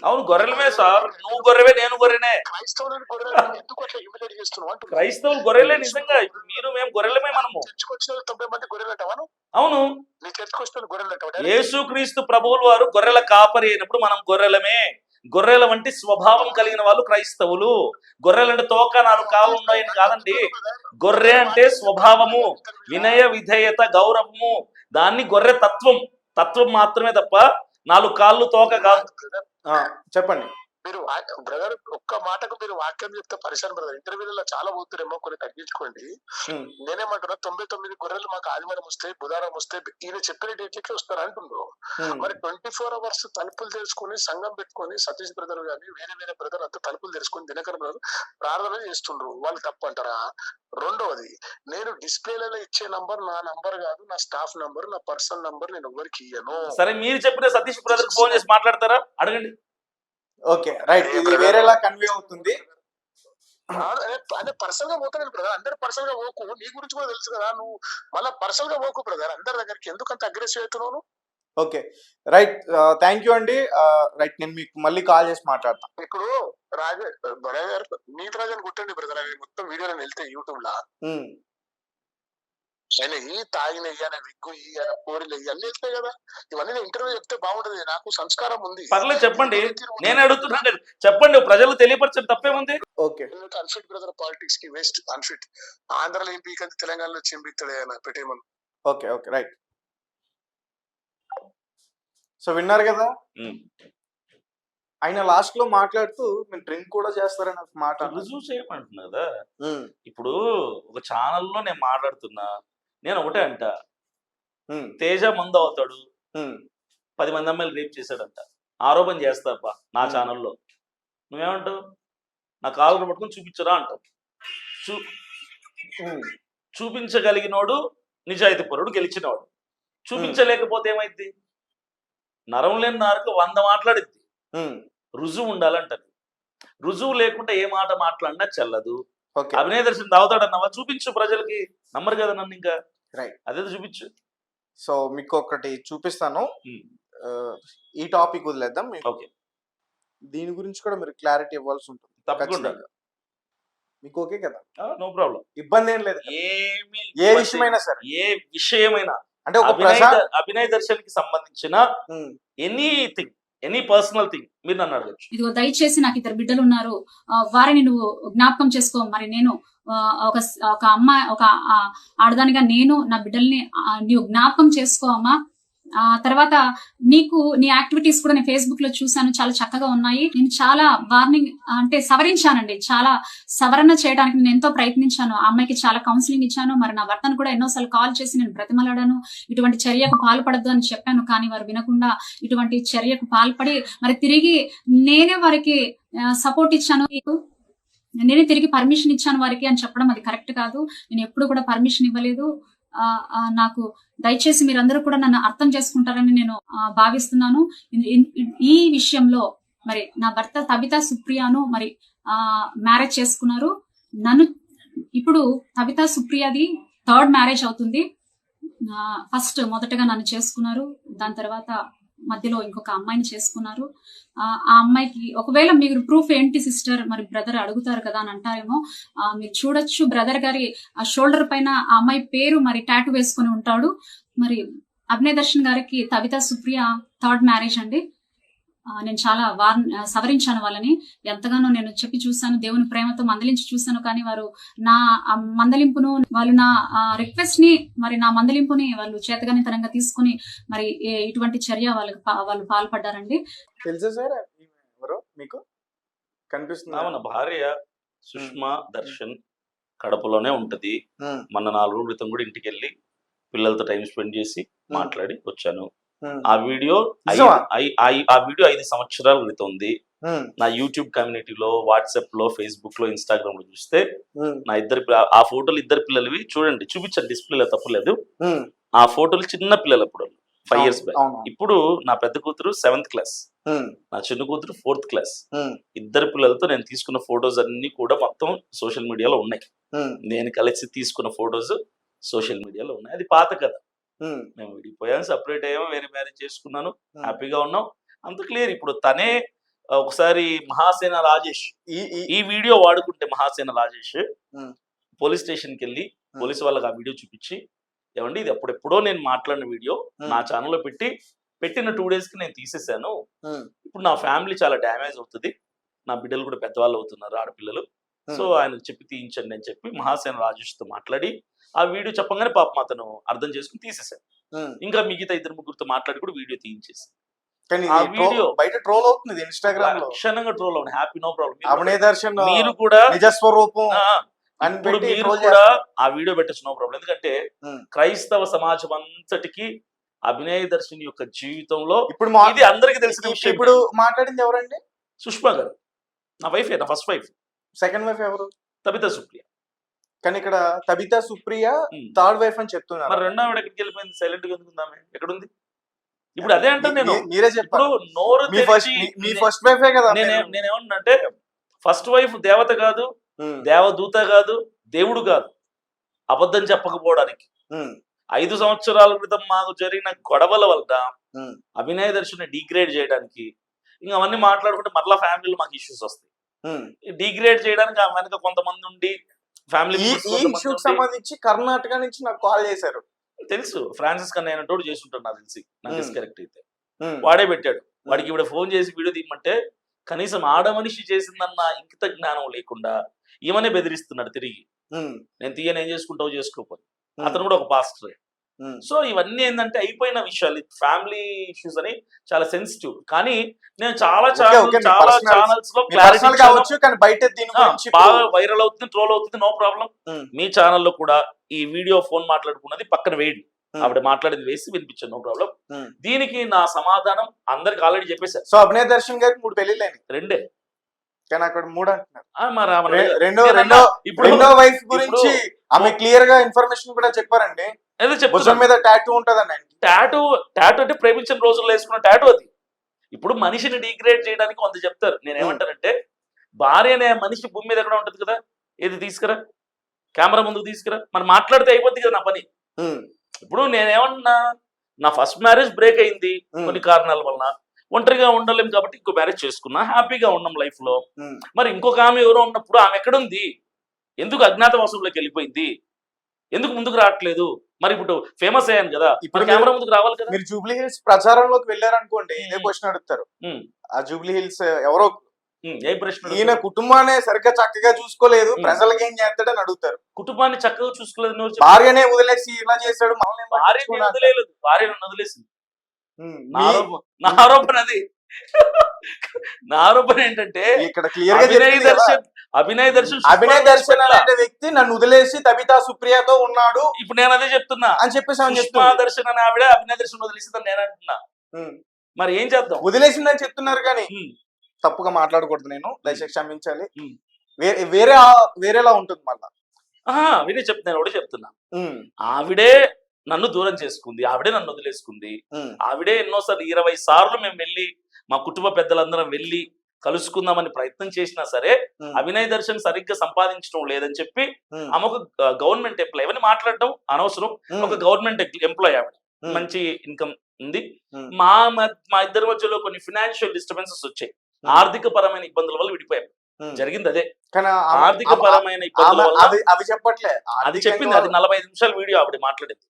అవును గొర్రెలమే సార్, నువ్వు గొర్రెవే నేను గొర్రెనే. క్రైస్తవులను గొర్రెలు ఎందుకు అట్లా హ్యూమిలేట్ చేస్తున్నావు అంటున్నాడు. క్రైస్తవులు గొర్రెలే నిజంగా, మీరు మేము గొర్రెలమే. మనము చర్చకొచ్చిన 90 మంది గొర్రెలు అంటావాను. అవును, నీ చర్చకొచ్చిన గొర్రెలు అంటావా? యేసుక్రీస్తు ప్రభువుల వారు గొర్రెల కాపరి అయినప్పుడు మనం గొర్రెలమే. గొర్రెల వంటి స్వభావం కలిగిన వాళ్ళు క్రైస్తవులు. గొర్రెలంటే తోక 4 కాళ్ళు ఉన్నాయని కాదండి. గొర్రె అంటే స్వభావము, వినయ విధేయత, గౌరవము. దాన్ని గొర్రె తత్వం మాత్రమే తప్ప 4 కాళ్ళు తోక కాదు. చెప్పండి. మీరు బ్రదర్ ఒక్క మాటకు మీరు వాక్యం చెప్తే పరిశాన్ బ్రదర్. ఇంటర్వ్యూలలో చాలా పోతురేమో, కొన్ని తగ్గించుకోండి. నేనేమంటున్నా 99 గొర్రెలు మాకు ఆదివారం వస్తాయి, బుధవారం వస్తాయి, ఈయన చెప్పిన డేట్లకి వస్తారు అంటున్నారు. మరి 24 hours తలుపులు తెలుసుకొని సంఘం పెట్టుకొని సతీష్ బ్రదర్ గాని వేరే బ్రదర్ అంతా తలుపులు తెలుసుకొని దినకర్ బ్రదర్ ప్రార్థన చేస్తుండ్రు, వాళ్ళు తప్పు అంటారా? రెండవది, నేను డిస్ప్లేలలో ఇచ్చే నంబర్ నా నంబర్ కాదు, నా స్టాఫ్ నంబర్, నా పర్సనల్ నంబర్ నేను ఎవరికి ఇయ్యను. సరే మీరు చెప్పిన సతీష్ బ్రదర్ ఫోన్ చేసి మాట్లాడతారా? అడగండి. ఓకే రైట్, ఇది వేరేలా కన్వే అవుతుంది. అదే పర్సనల్ గా పోతాను బ్రదర్, అందరు పర్సనల్ గా పోకు, నీ గురించి కూడా తెలుసు కదా, నువ్వు మళ్ళీ పర్సనల్ గా పోకు బ్రదర్, అందరి దగ్గరికి ఎందుకు అంత అగ్రెసివ్ అవుతున్నావు? ఓకే రైట్, థ్యాంక్ యూ అండి. రైట్, నేను మీకు మళ్ళీ కాల్ చేసి మాట్లాడతాను. ఇప్పుడు బ్రదర్ నీతి రాజాని కొట్టండి బ్రదర్, అవి మొత్తం వీడియోలో వెళ్తే యూట్యూబ్ లా ఆయన ఈ తాగిన ఆయన విగ్గు ఆయన కోరిలు అన్ని వెళ్తాయి కదా, ఇవన్నీ నేను ఇంటర్వ్యూ చెప్తే బాగుంటది, నాకు సంస్కారం ఉంది. పర్లేదు చెప్పండి, నేను అడుగుతున్నాను చెప్పండి, ప్రజలు తెలియపరచండి, తప్పేముంది. ఓకే అన్ఫిట్ బ్రదర్, పాలిటిక్స్ కి వేస్ట్ అన్ఫిట్, ఆంధ్రలో ఏం పీకంది తెలంగాణలో ఏం పీకుతాడు ఆయన, పెట్టేయమని. Okay okay right. సో విన్నారు కదా, ఆయన లాస్ట్ లో మాట్లాడుతూ మీరు డ్రింక్ కూడా చేస్తారని ఒక మాట రుజువు చేయమంటున్నా కదా. ఇప్పుడు ఒక ఛానల్లో నేను మాట్లాడుతున్నా, నేను ఒకటే అంట, తేజ మందు అవుతాడు, 10 మంది అమ్మాయిలు రేప్ చేశాడంట, ఆరోపణ చేస్తాపా నా ఛానల్లో, నువ్వేమంటావు? నా కాళ్ళు పట్టుకుని చూపించరా అంటావు. చూపించగలిగినోడు నిజాయితీ పరుడు, గెలిచినవాడు. చూపించలేకపోతే ఏమైంది? నరం లేని నారుకు 100 మాట్లాడిద్ది. రుజువు ఉండాలంటారు. రుజువు లేకుండా ఏ మాట మాట్లాడినా చెల్లదు. అభినయ దర్శనం తాగుతాడన్నావా? చూపించు, ప్రజలకి నమ్మరు కదా నన్ను. ఇంకా అదే చూపించు. సో మీకు ఒకటి చూపిస్తాను, ఈ టాపిక్ వదిలేద్దాం. ఓకే, దీని గురించి కూడా మీరు క్లారిటీ ఇవ్వాల్సి ఉంటుంది తప్పకుండా. మీకు ఓకే కదా? నో ప్రాబ్లం, ఇబ్బంది ఏం లేదు. ఏ విషయమైనా సరే, ఏ విషయమైనా అంటే ఒక అభినయ దర్శన్ కి సంబంధించిన ఎనీథింగ్, ఎనీ పర్సనల్ థింగ్ మీరు నన్ను అడగచ్చు. ఇదిగో దయచేసి నాకు 2 బిడ్డలు ఉన్నారు, వారిని నువ్వు జ్ఞాపకం చేసుకో. మరి నేను ఒక అమ్మాయి, ఒక ఆడదానిగా నేను నా బిడ్డల్ని నువ్వు జ్ఞాపకం చేసుకో అమ్మా. తర్వాత నీకు నీ యాక్టివిటీస్ కూడా నేను ఫేస్బుక్ లో చూసాను, చాలా చక్కగా ఉన్నాయి. నేను చాలా వార్నింగ్ అంటే సవరించానండి, చాలా సవరణ చేయడానికి నేను ఎంతో ప్రయత్నించాను. ఆ అమ్మాయికి చాలా కౌన్సిలింగ్ ఇచ్చాను. మరి నా భర్తను కూడా ఎన్నోసార్లు కాల్ చేసి నేను బ్రతిమలాడాను, ఇటువంటి చర్యకు పాల్పడద్దు అని చెప్పాను. కానీ వారు వినకుండా ఇటువంటి చర్యకు పాల్పడి మరి తిరిగి నేనే వారికి సపోర్ట్ ఇచ్చాను, నేనే తిరిగి పర్మిషన్ ఇచ్చాను వారికి అని చెప్పడం అది కరెక్ట్ కాదు. నేను ఎప్పుడు కూడా పర్మిషన్ ఇవ్వలేదు. నాకు దయచేసి మీరందరూ కూడా నన్ను అర్థం చేసుకుంటారని నేను భావిస్తున్నాను. ఈ విషయంలో మరి నా భర్త తబితా సుప్రియాను మరి మ్యారేజ్ చేసుకున్నారు. నన్ను ఇప్పుడు తబితా సుప్రియాది 3rd మ్యారేజ్ అవుతుంది. ఫస్ట్ మొదటగా నన్ను చేసుకున్నారు, దాని తర్వాత మధ్యలో ఇంకొక అమ్మాయిని చేసుకున్నారు. ఆ అమ్మాయికి ఒకవేళ మీరు ప్రూఫ్ ఏంటి సిస్టర్, మరి బ్రదర్ అడుగుతారు కదా అని అంటారేమో. మీరు చూడొచ్చు, బ్రదర్ గారి ఆ షోల్డర్ పైన ఆ అమ్మాయి పేరు మరి టాటూ వేసుకుని ఉంటాడు. మరి అభినయ దర్శన్ గారికి తబితా సుప్రియ 3rd మ్యారేజ్ అండి. నేను చాలా సవరించాను వాళ్ళని, ఎంతగానో నేను చెప్పి చూశాను, దేవుని ప్రేమతో మందలించి చూశాను. కానీ వారు నా మందలింపును, వాళ్ళు నా రిక్వెస్ట్ ని, మరి నా మందలింపుని వాళ్ళు చేతగానితనంగా తీసుకుని మరి ఇటువంటి చర్య వాళ్ళు పాల్పడ్డారండి. తెలుసా సార్ ఎవరో మీకు? కనిపిస్తుంది. నా భార్య సుష్మా దర్శన్ కడపలోనే ఉంటది. మొన్న 4 రోజుల క్రితం కూడా ఇంటికి వెళ్ళి పిల్లలతో టైం స్పెండ్ చేసి మాట్లాడి వచ్చాను. ఆ వీడియో 5 సంవత్సరాల క్రితం ఉంది. నా యూట్యూబ్ కమ్యూనిటీలో, వాట్సాప్ లో, ఫేస్బుక్ లో, ఇన్స్టాగ్రామ్ లో చూస్తే నా ఆ ఫోటోలు 2 పిల్లలవి చూడండి, చూపించండి డిస్ప్లేలో, తప్పులేదు. ఆ ఫోటోలు చిన్న పిల్లలు అప్పుడు, 5 years బ్యాక్. ఇప్పుడు నా పెద్ద కూతురు 7th క్లాస్, నా చిన్న కూతురు 4th క్లాస్. 2 పిల్లలతో నేను తీసుకున్న ఫొటోస్ అన్ని కూడా మొత్తం సోషల్ మీడియాలో ఉన్నాయి. నేను కలిసి తీసుకున్న ఫొటోస్ సోషల్ మీడియాలో ఉన్నాయి. అది పాత కథ. మేము విడిపోయాం, సపరేట్ అయ్యాము, వేరే మ్యారేజ్ చేసుకున్నాను, హ్యాపీగా ఉన్నాం, అంత క్లియర్. ఇప్పుడు తనే ఒకసారి మహాసేన రాజేష్ ఈ వీడియో వాడుకుంటే, మహాసేన రాజేష్ పోలీస్ స్టేషన్కి వెళ్ళి పోలీసు వాళ్ళకి ఆ వీడియో చూపించి, ఏమండి ఇది అప్పుడెప్పుడో నేను మాట్లాడిన వీడియో నా ఛానల్లో పెట్టిన 2 days కి నేను తీసేసాను, ఇప్పుడు నా ఫ్యామిలీ చాలా డ్యామేజ్ అవుతుంది, నా బిడ్డలు కూడా పెద్దవాళ్ళు అవుతున్నారు, ఆడపిల్లలు, సో ఆయనకు చెప్పి తీయించండి అని చెప్పి మహాసేన రాజేష్తో మాట్లాడి ఆ వీడియో చెప్పగానే పాపం అతను అర్థం చేసుకుని తీసేశాను. ఇంకా మిగతా 2-3 మాట్లాడి కూడా వీడియో తీయించేసి, ఆ వీడియో బయట ట్రోల్ అవుతుంది, ఇన్స్టాగ్రామ్ లో క్షణంగా ట్రోల్ అవుతుంది. Happy, no problem. Abhinay Darshan మీరు కూడా నిజస్వరూపం మీరు కూడా ఆ వీడియో పెట్టచ్చు, నో ప్రాబ్లం. ఎందుకంటే క్రైస్తవ సమాజం అంతటికి అభినయ దర్శన్ యొక్క జీవితంలో ఇప్పుడు ఇది అందరికి తెలిసిన విషయం. ఇప్పుడు మాట్లాడింది ఎవరండి? సుష్మా గారు, నా వైఫ్, నా ఫస్ట్ వైఫ్. సెకండ్ వైఫ్ ఎవరు? తబితా సుప్రియ. కానీ ఇక్కడ తబితా సుప్రియ 3rd వైఫ్ అని చెప్తున్నారు. మరి 2వ ఎక్కడికి వెళ్ళిపోయింది? సైలెంట్ గా ఎందుకుందామే, ఎక్కడుంది? ఇప్పుడు అదే అంటే నేను మీరే చెప్పారు, నోరు మీ ఫస్ట్ వైఫే కదా. నేనేమన్నా అంటే ఫస్ట్ వైఫ్ దేవత కాదు, దేవదూత కాదు, దేవుడు కాదు, అబద్ధం చెప్పకపోవడానికి. 5 సంవత్సరాల క్రితం మాకు జరిగిన గొడవల వల్ల అభినయ దర్శన్ డిగ్రేడ్ చేయడానికి, ఇంకా అవన్నీ మాట్లాడుకుంటే మరలా ఫ్యామిలీలో మాకు ఇష్యూస్ వస్తాయి. డిగ్రేడ్ చేయడానికి ఆమె వెనక కొంతమంది ఉండి ఫ్యామిలీ సంబంధించి కర్ణాటక నుంచి నాకు కాల్ చేశారు. తెలుసు, ఫ్రాన్సిస్ కన్నా అయినట్టు చేస్తుంటాడు నాకు తెలిసి, నాకు కరెక్ట్ అయితే వాడే పెట్టాడు. వాడికి ఇప్పుడు ఫోన్ చేసి వీడియో తీయమంటే కనీసం ఆడ మనిషి చేసిందన్న ఇంకిత జ్ఞానం లేకుండా ఈమెనే బెదిరిస్తున్నాడు తిరిగి. నేను తీయని ఏం చేసుకుంటావు చేసుకోపోయి. అతను కూడా ఒక పాస్టరే. సో ఇవన్నీ ఏంటంటే అయిపోయిన విషయాలు, ఫ్యామిలీ ఇష్యూస్ అని చాలా సెన్సిటివ్. కానీ నేను చాలా ఛానల్స్ లో బాగా వైరల్ అవుతుంది, ట్రోల్ అవుతుంది, నో ప్రాబ్లం. మీ ఛానల్లో కూడా ఈ వీడియో ఫోన్ మాట్లాడుకున్నది పక్కన వేయండి, ఆవిడ మాట్లాడేది వేసి వినిపించాను, నో ప్రాబ్లం. దీనికి నా సమాధానం అందరికి ఆల్రెడీ చెప్పేశారు. సో అభినయ దర్శన్ గారికి 3 పెళ్లిలేని 2 కానీ అక్కడ 3 అంటున్నారు. ఇప్పుడు రెండో వైఫ్ గురించి ఆమె క్లియర్ గా ఇన్ఫర్మేషన్ కూడా చెప్పారండి. భుజం మీద టాటూ ఉంటదండి. టాటూ అంటే ప్రేమించిన రోజుల్లో వేసుకున్న టాటూ అది. ఇప్పుడు మనిషిని డిగ్రేడ్ చేయడానికి 100 చెప్తారు. నేనేమంటానంటే భార్య అనే మనిషి భూమి మీద ఎక్కడ ఉంటది కదా, ఏది తీసుకురా కెమెరా ముందుకు తీసుకురా, మనం మాట్లాడితే అయిపోద్ది కదా నా పని. ఇప్పుడు నేనేమన్నా, నా ఫస్ట్ మ్యారేజ్ బ్రేక్ అయింది కొన్ని కారణాల వలన, ఒంటరిగా ఉండలేం కాబట్టి ఇంకో మ్యారేజ్ చేసుకున్నా, హ్యాపీగా ఉన్నాం లైఫ్ లో. మరి ఇంకొక ఆమె ఎవరో ఉన్నప్పుడు ఆమె ఎక్కడుంది, ఎందుకు అజ్ఞాతవాసంలోకి వెళ్ళిపోయింది, ఎందుకు ముందుకు రావట్లేదు? మరి ఇప్పుడు ఫేమస్ అయ్యాను కదా, ఇప్పుడు కెమెరా ముందుకు రావాలి కదా. మీరు జూబ్లీ హిల్స్ ప్రచారంలోకి వెళ్ళారనుకోండి, ఇదే క్వశ్చన్ అడుగుతారు. ఆ జూబ్లీ హిల్స్ ఎవరో ఏ ప్రశ్న, ఈయన కుటుంబాన్ని సరిగ్గా చక్కగా చూసుకోలేదు, ప్రజలకు ఏం చేస్తాడని అడుగుతారు. కుటుంబాన్ని చక్కగా చూసుకోలేదు, భార్యనే వదిలేసి ఇలా చేశాడు. భార్యను వదిలేసింది. నా ఆరోపణ అది. నా ఆరోపణ ఏంటంటే ఇక్కడ క్లియర్ అభినయ్ దర్శన్ అనే వ్యక్తి నన్ను వదిలేసి తబితా సుప్రియతో ఉన్నాడు. ఇప్పుడు నేను అదే చెప్తున్నా అని చెప్పేసి దర్శన్ అని ఆవిడ అభినయ్ దర్శన్ వదిలేసిందని నేను అంటున్నా. మరి ఏం చేద్దాం, వదిలేసిందని చెప్తున్నారు కానీ తప్పుగా మాట్లాడకూడదు. నేను దయచేసి క్షమించాలి. వేరేలా ఉంటుంది మళ్ళా. వినే చెప్తున్నా, ఒకటి చెప్తున్నా. ఆవిడే నన్ను దూరం చేసుకుంది, ఆవిడే నన్ను వదిలేసుకుంది. ఆవిడే ఎన్నోసార్లు 20 సార్లు మేము వెళ్ళి, మా కుటుంబ పెద్దలందరం వెళ్ళి కలుసుకుందామని ప్రయత్నం చేసినా సరే అభినయ్ దర్శన్ సరిగ్గా సంపాదించడం లేదని చెప్పి ఆమె ఒక గవర్నమెంట్ ఎంప్లాయ్, అవన్నీ మాట్లాడటం అనవసరం. ఒక గవర్నమెంట్ ఎంప్లాయ్ ఆవిడ, మంచి ఇన్కమ్ ఉంది. మా ఇద్దరి మధ్యలో కొన్ని ఫినాన్షియల్ డిస్టర్బెన్సెస్ వచ్చాయి, ఆర్థిక పరమైన ఇబ్బందుల వల్ల విడిపోయాం. జరిగింది అదే, ఆర్థిక పరమైన ఇబ్బందుల వల్ల. అవి చెప్పట్లే, అది చెప్పింది. అది 45 నిమిషాల వీడియో ఆవిడ మాట్లాడేది.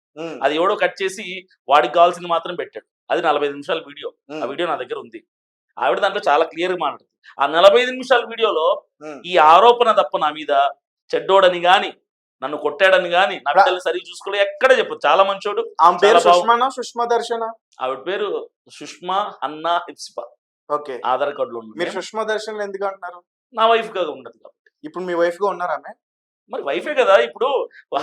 అది ఎవడో కట్ చేసి వాడికి కావాల్సింది మాత్రం పెట్టాడు. అది 45 నిమిషాల వీడియో. ఆ వీడియో నా దగ్గర ఉంది. ఆవిడ దాంట్లో చాలా క్లియర్ గా మాట్లాడుతుంది. ఆ 45 నిమిషాల వీడియోలో ఈ ఆరోపణ తప్ప నా మీద చెడ్డోడని గాని, నన్ను కొట్టాడని గాని, నా బిడ్డలు సరిగ్గా చూసుకోలేదు ఎక్కడ చెప్పు. చాలా మంచోడు. సుష్మా దర్శన, ఆవిడ పేరు సుష్మా అన్నా హిప్సిపా. ఓకే, ఆధార్ కార్డులో ఉంది. మీరు సుష్మా దర్శన్ ఎందుకు అంటున్నారు? నా వైఫ్ గా ఉండదు కాబట్టి. ఇప్పుడు మీ వైఫ్ గా ఉన్నారా? మరి వైఫే కదా. ఇప్పుడు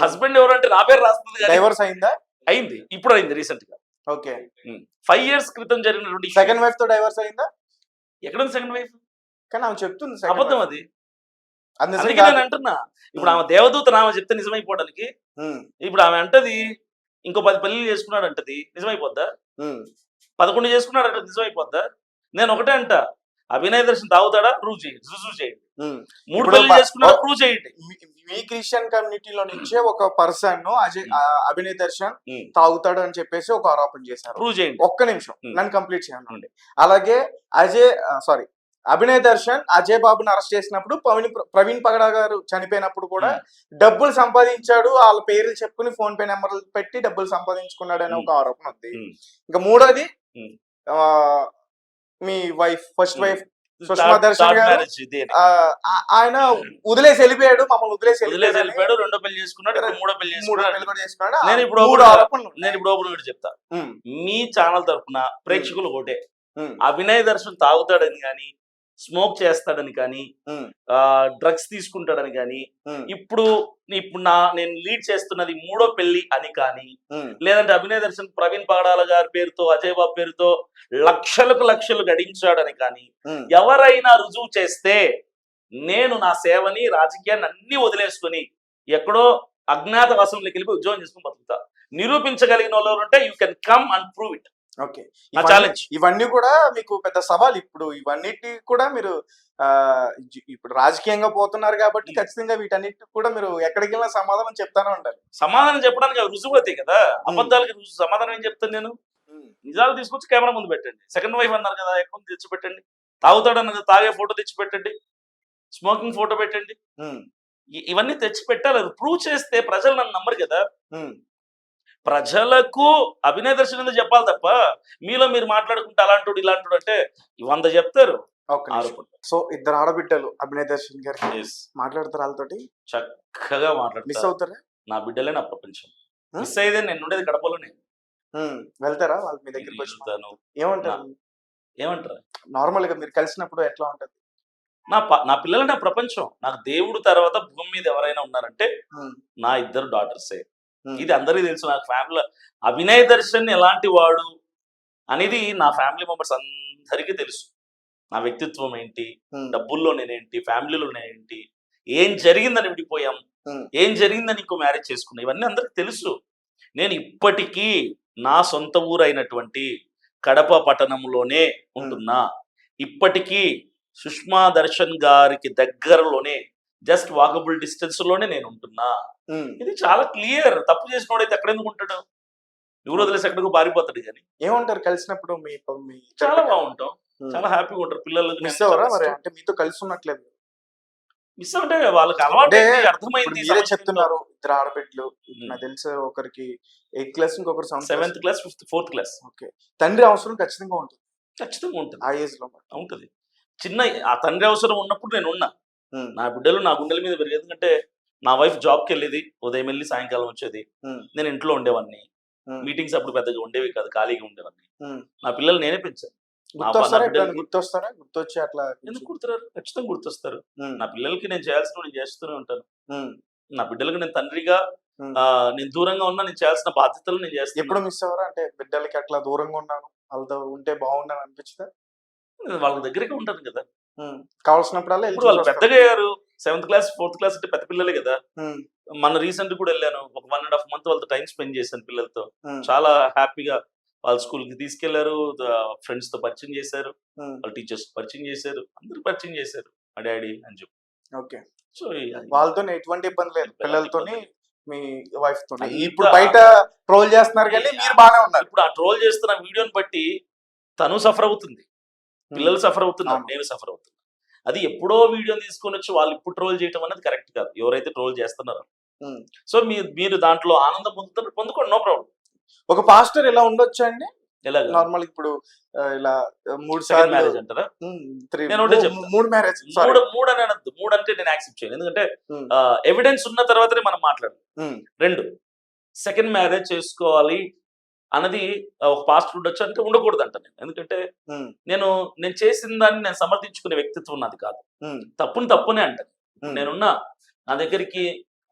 హస్బెండ్ ఎవరంటే నా పేరు రాస్తుంది. డైవర్స్ అయిందా? అయింది, ఇప్పుడు అయింది రీసెంట్ గా. ఓకే, 5 years క్రితం జరిగినటువంటి. సెకండ్ వైఫ్ తో డైవర్స్ అయిందా? ఎక్కడ సెకండ్ వైఫ్? కానీ ఆమె చెప్తుంది అబద్ధం అది. అందుకే నేను అంటున్నా, ఇప్పుడు ఆమె దేవదూత ఆమె చెప్తే నిజమైపోవడానికి. ఇప్పుడు ఆమె అంటది ఇంకో 10 పెళ్లి చేసుకున్నాడు అంటది, నిజమైపోద్దా? 11 చేసుకున్నాడు అంటే నిజమైపోద్దా? నేను ఒకటే అంట, అభినయ్ దర్శన్ తాగుతాడా? ప్రూవ్ చేయండి, రుజువు చేయండి. 3 పెళ్లి చేసుకున్నాడు, ప్రూవ్ చేయండి. మీ క్రిస్టియన్ కమ్యూనిటీలో నుంచే ఒక పర్సన్ అభినయ్ దర్శన్ తాగుతాడు అని చెప్పేసి ఒక ఆరోపణ చేశారు. ప్రూవ్ చేయండి. ఒక్క నిమిషం నన్ను కంప్లీట్ చేయండి. అలాగే అభినయ్ దర్శన్ అజయ్ బాబుని అరెస్ట్ చేసినప్పుడు ప్రవీణ్ పగడా గారు చనిపోయినప్పుడు కూడా డబ్బులు సంపాదించాడు, వాళ్ళ పేర్లు చెప్పుకుని ఫోన్ పే నెంబర్లు పెట్టి డబ్బులు సంపాదించుకున్నాడు అనే ఒక ఆరోపణ ఉంది. ఇంకా మూడోది మీ wife, first wife Sushma Darshan గారు, ఆయన వదిలేసి వెళ్ళిపోయాడు, మమ్మల్ని వదిలేసి వెళ్ళిపోయాడు. 2వ పెళ్లి చేసుకున్నాడు, 3వ పెళ్లి చేసుకున్నాడు. నేను ఇప్పుడు ఓపెన్ గా చెప్తా, మీ ఛానల్ తరఫున ప్రేక్షకులు ఒకటే, అభినయ్ దర్శన్ తాగుతాడని కానీ, స్మోక్ చేస్తాడని కానీ, డ్రగ్స్ తీసుకుంటాడని కానీ, ఇప్పుడు నేను లీడ్ చేస్తున్నది 3వ పెళ్లి అని కానీ, లేదంటే అభినయ్ దర్శన్ ప్రవీణ్ పగడాల గారి పేరుతో, అజయ్ బాబు పేరుతో లక్షలు గడించాడని కానీ ఎవరైనా రుజువు చేస్తే నేను నా సేవని, రాజకీయాన్ని అన్ని వదిలేసుకుని ఎక్కడో అజ్ఞాత వాసంలోకి వెళ్ళిపోయి ఉద్యోగం చేసుకుని బతుకుతా. నిరూపించగలిగిన వాళ్ళు ఉంటే you can come and prove it. Okay. నా ఛాలెంజ్. ఇవన్నీ కూడా మీకు పెద్ద సవాల్. ఇప్పుడు ఇవన్నిటి కూడా మీరు ఇప్పుడు రాజకీయంగా పోతున్నారు కాబట్టి ఖచ్చితంగా వీటన్నిటి కూడా మీరు ఎక్కడికి వెళ్ళినా సమాధానం చెప్తానే ఉండాలి. సమాధానం చెప్పడానికి అవి రుజువు అవుతాయి కదా. అబద్ధాలకి సమాధానం ఏం చెప్తాను నేను? నిజాలు తీసుకొచ్చి కెమెరా ముందు పెట్టండి. సెకండ్ వైఫ్ అన్నారు కదా, అకౌంట్ తెచ్చి పెట్టండి. తాగుతాడు అన్నది తాగే ఫోటో తెచ్చి పెట్టండి. స్మోకింగ్ ఫోటో పెట్టండి. ఇవన్నీ తెచ్చి పెట్టాలి. అది ప్రూవ్ చేస్తే ప్రజలు నన్ను నమ్మరు కదా. ప్రజలకు అభినయ దర్శనం ఎందుకు చెప్పాలి తప్ప మీలో మీరు మాట్లాడుకుంటే అలాంటి ఇలాంటి అంటే 100 చెప్తారు. సో ఇద్దరు ఆడబిడ్డలు అభినయ దర్శన్ గారు మాట్లాడతారు, వాళ్ళతోటి చక్కగా మాట్లాడతారు. మిస్ అవుతారా? నా బిడ్డలే నా ప్రపంచం. మిస్ అయ్యేదే నేను ఉండేది కడపలోనే. వెళ్తారా వాళ్ళు మీ దగ్గరికి వెళ్తాను. ఏమంటారు నార్మల్ గా మీరు కలిసినప్పుడు ఎట్లా ఉంటది? నా పిల్లలు నా ప్రపంచం. నాకు దేవుడు తర్వాత భూమి మీద ఎవరైనా ఉన్నారంటే నా 2 డాటర్సే. ఇది అందరికీ తెలుసు. నాకు ఫ్యామిలీ అభినయ్ దర్శన్ ఎలాంటి వాడు అనేది నా ఫ్యామిలీ మెంబర్స్ అందరికీ తెలుసు. నా వ్యక్తిత్వం ఏంటి, డబ్బుల్లో నేనేంటి, ఫ్యామిలీలో నేనేంటి, ఏం జరిగిందని విడిపోయాం, ఏం జరిగిందని ఇంకో మ్యారేజ్ చేసుకున్నా, ఇవన్నీ అందరికి తెలుసు. నేను ఇప్పటికీ నా సొంత ఊరు అయినటువంటి కడప పట్టణంలోనే ఉంటున్నా. ఇప్పటికీ సుష్మా దర్శన్ గారికి దగ్గరలోనే జస్ట్ వాకబుల్ డిస్టెన్స్ లోనే నేను ఉంటున్నా. ఇది చాలా క్లియర్. తప్పు చేసినోడైతే ఎక్కడ ఎందుకు ఉంటాడు? ఎవరు వదిలేసి ఎక్కడికో పారిపోతాడు. కానీ ఏమంటారు కలిసినప్పుడు? చాలా బాగుంటాం, చాలా హ్యాపీగా ఉంటారు. పిల్లలకి మిస్ అవ్వరా మరి? అంటే మీతో కలిసి ఉన్నట్లేదు. మిస్ అంటే వాళ్ళకి అలవాటు అర్థమైంది. మీరే చెప్తున్నారు ఇద్దరు ఆడబిడ్డలు. నాకు తెలిసి ఒకరికి 8th క్లాస్, ఇంకొకరు 7th class, 4th class. Okay. తండ్రి అవసరం ఖచ్చితంగా ఉంటుంది. ఖచ్చితంగా ఉంటుంది. ఆ ఏజ్ లో ఉంటుంది. చిన్న ఆ తండ్రి అవసరం ఉన్నప్పుడు నేను ఉన్నా. నా బిడ్డలు నా గుండెల మీద పెరిగేది. ఎందుకంటే నా వైఫ్ జాబ్కి వెళ్ళేది, ఉదయం వెళ్ళి సాయంకాలం వచ్చేది. నేను ఇంట్లో ఉండేవాడిని. మీటింగ్స్ అప్పుడు పెద్దగా ఉండేవి కాదు, ఖాళీగా ఉండేవాడిని. నా పిల్లలు నేనే పెంచాను. గుర్తొచ్చి అట్లా ఎందుకు గుర్తురారు? ఖచ్చితంగా గుర్తొస్తారు. నా పిల్లలకి నేను చేయాల్సిన నేను చేస్తూనే ఉంటాను. నా బిడ్డలకి నేను తండ్రిగా నేను దూరంగా ఉన్నా, నేను చేయాల్సిన బాధ్యతలు నేను చేస్తాను. ఎప్పుడు మిస్ అవ్వరా? అంటే బిడ్డలకి అట్లా దూరంగా ఉన్నాను, వాళ్ళతో ఉంటే బాగున్నాను అనిపించిందా? వాళ్ళ దగ్గరికి ఉంటాను కదా కావాల్సినప్పుడల్లా. ఇప్పుడు వాళ్ళు పెద్దగా అయ్యారు. 7th క్లాస్, 4th క్లాస్ అంటే పెద్ద పిల్లలే కదా. మన రీసెంట్ కూడా వెళ్ళాను, ఒక 1.5 month వాళ్ళతో టైం స్పెండ్ చేశాను పిల్లలతో. చాలా హ్యాపీగా వాళ్ళ స్కూల్ కి తీసుకెళ్లారు, ఫ్రెండ్స్ తో పరిచయం చేశారు, వాళ్ళ టీచర్స్ పరిచయం చేశారు, అందరు పరిచయం చేశారు మా డాడీ అని చెప్పి. ఓకే. సో వాళ్ళతో ఎటువంటి ఇబ్బంది లేదు, పిల్లలతోని మీ వైఫ్ తో. ఇప్పుడు బయట ట్రోల్ చేస్తున్నారు కానీ మీరు బాగానే ఉన్నారు. ఇప్పుడు ఆ ట్రోల్ చేస్తున్న వీడియోని బట్టి తను సఫర్ అవుతుంది, పిల్లలు సఫర్ అవుతున్నారు, నేను సఫర్ అవుతున్నా. అది ఎప్పుడో వీడియో తీసుకొని వచ్చి వాళ్ళు ఇప్పుడు ట్రోల్ చేయడం అనేది కరెక్ట్ కాదు, ఎవరైతే ట్రోల్ చేస్తున్నారో. సో మీరు దాంట్లో ఆనందం పొందుకోండి, నో ప్రాబ్లం. ఒక పాస్టర్ ఇలా ఉండొచ్చు అండి? నార్మల్ ఇప్పుడు ఇలా 3 మ్యారేజ్ అంటారా? 3 మ్యారేజ్. 3 అని అనద్దు. 3 అంటే నేను యాక్సెప్ట్ చేయను. ఎందుకంటే ఎవిడెన్స్ ఉన్న తర్వాతనే మనం మాట్లాడు. 2 సెకండ్ మ్యారేజ్ చేసుకోవాలి అన్నది ఒక పాస్టర్ ఉండొచ్చు అంటే ఉండకూడదు అంట నేను. ఎందుకంటే నేను చేసిన దాన్ని నేను సమర్థించుకునే వ్యక్తిత్వం నాది కాదు. తప్పునే అంటాను. నేనున్నా నా దగ్గరికి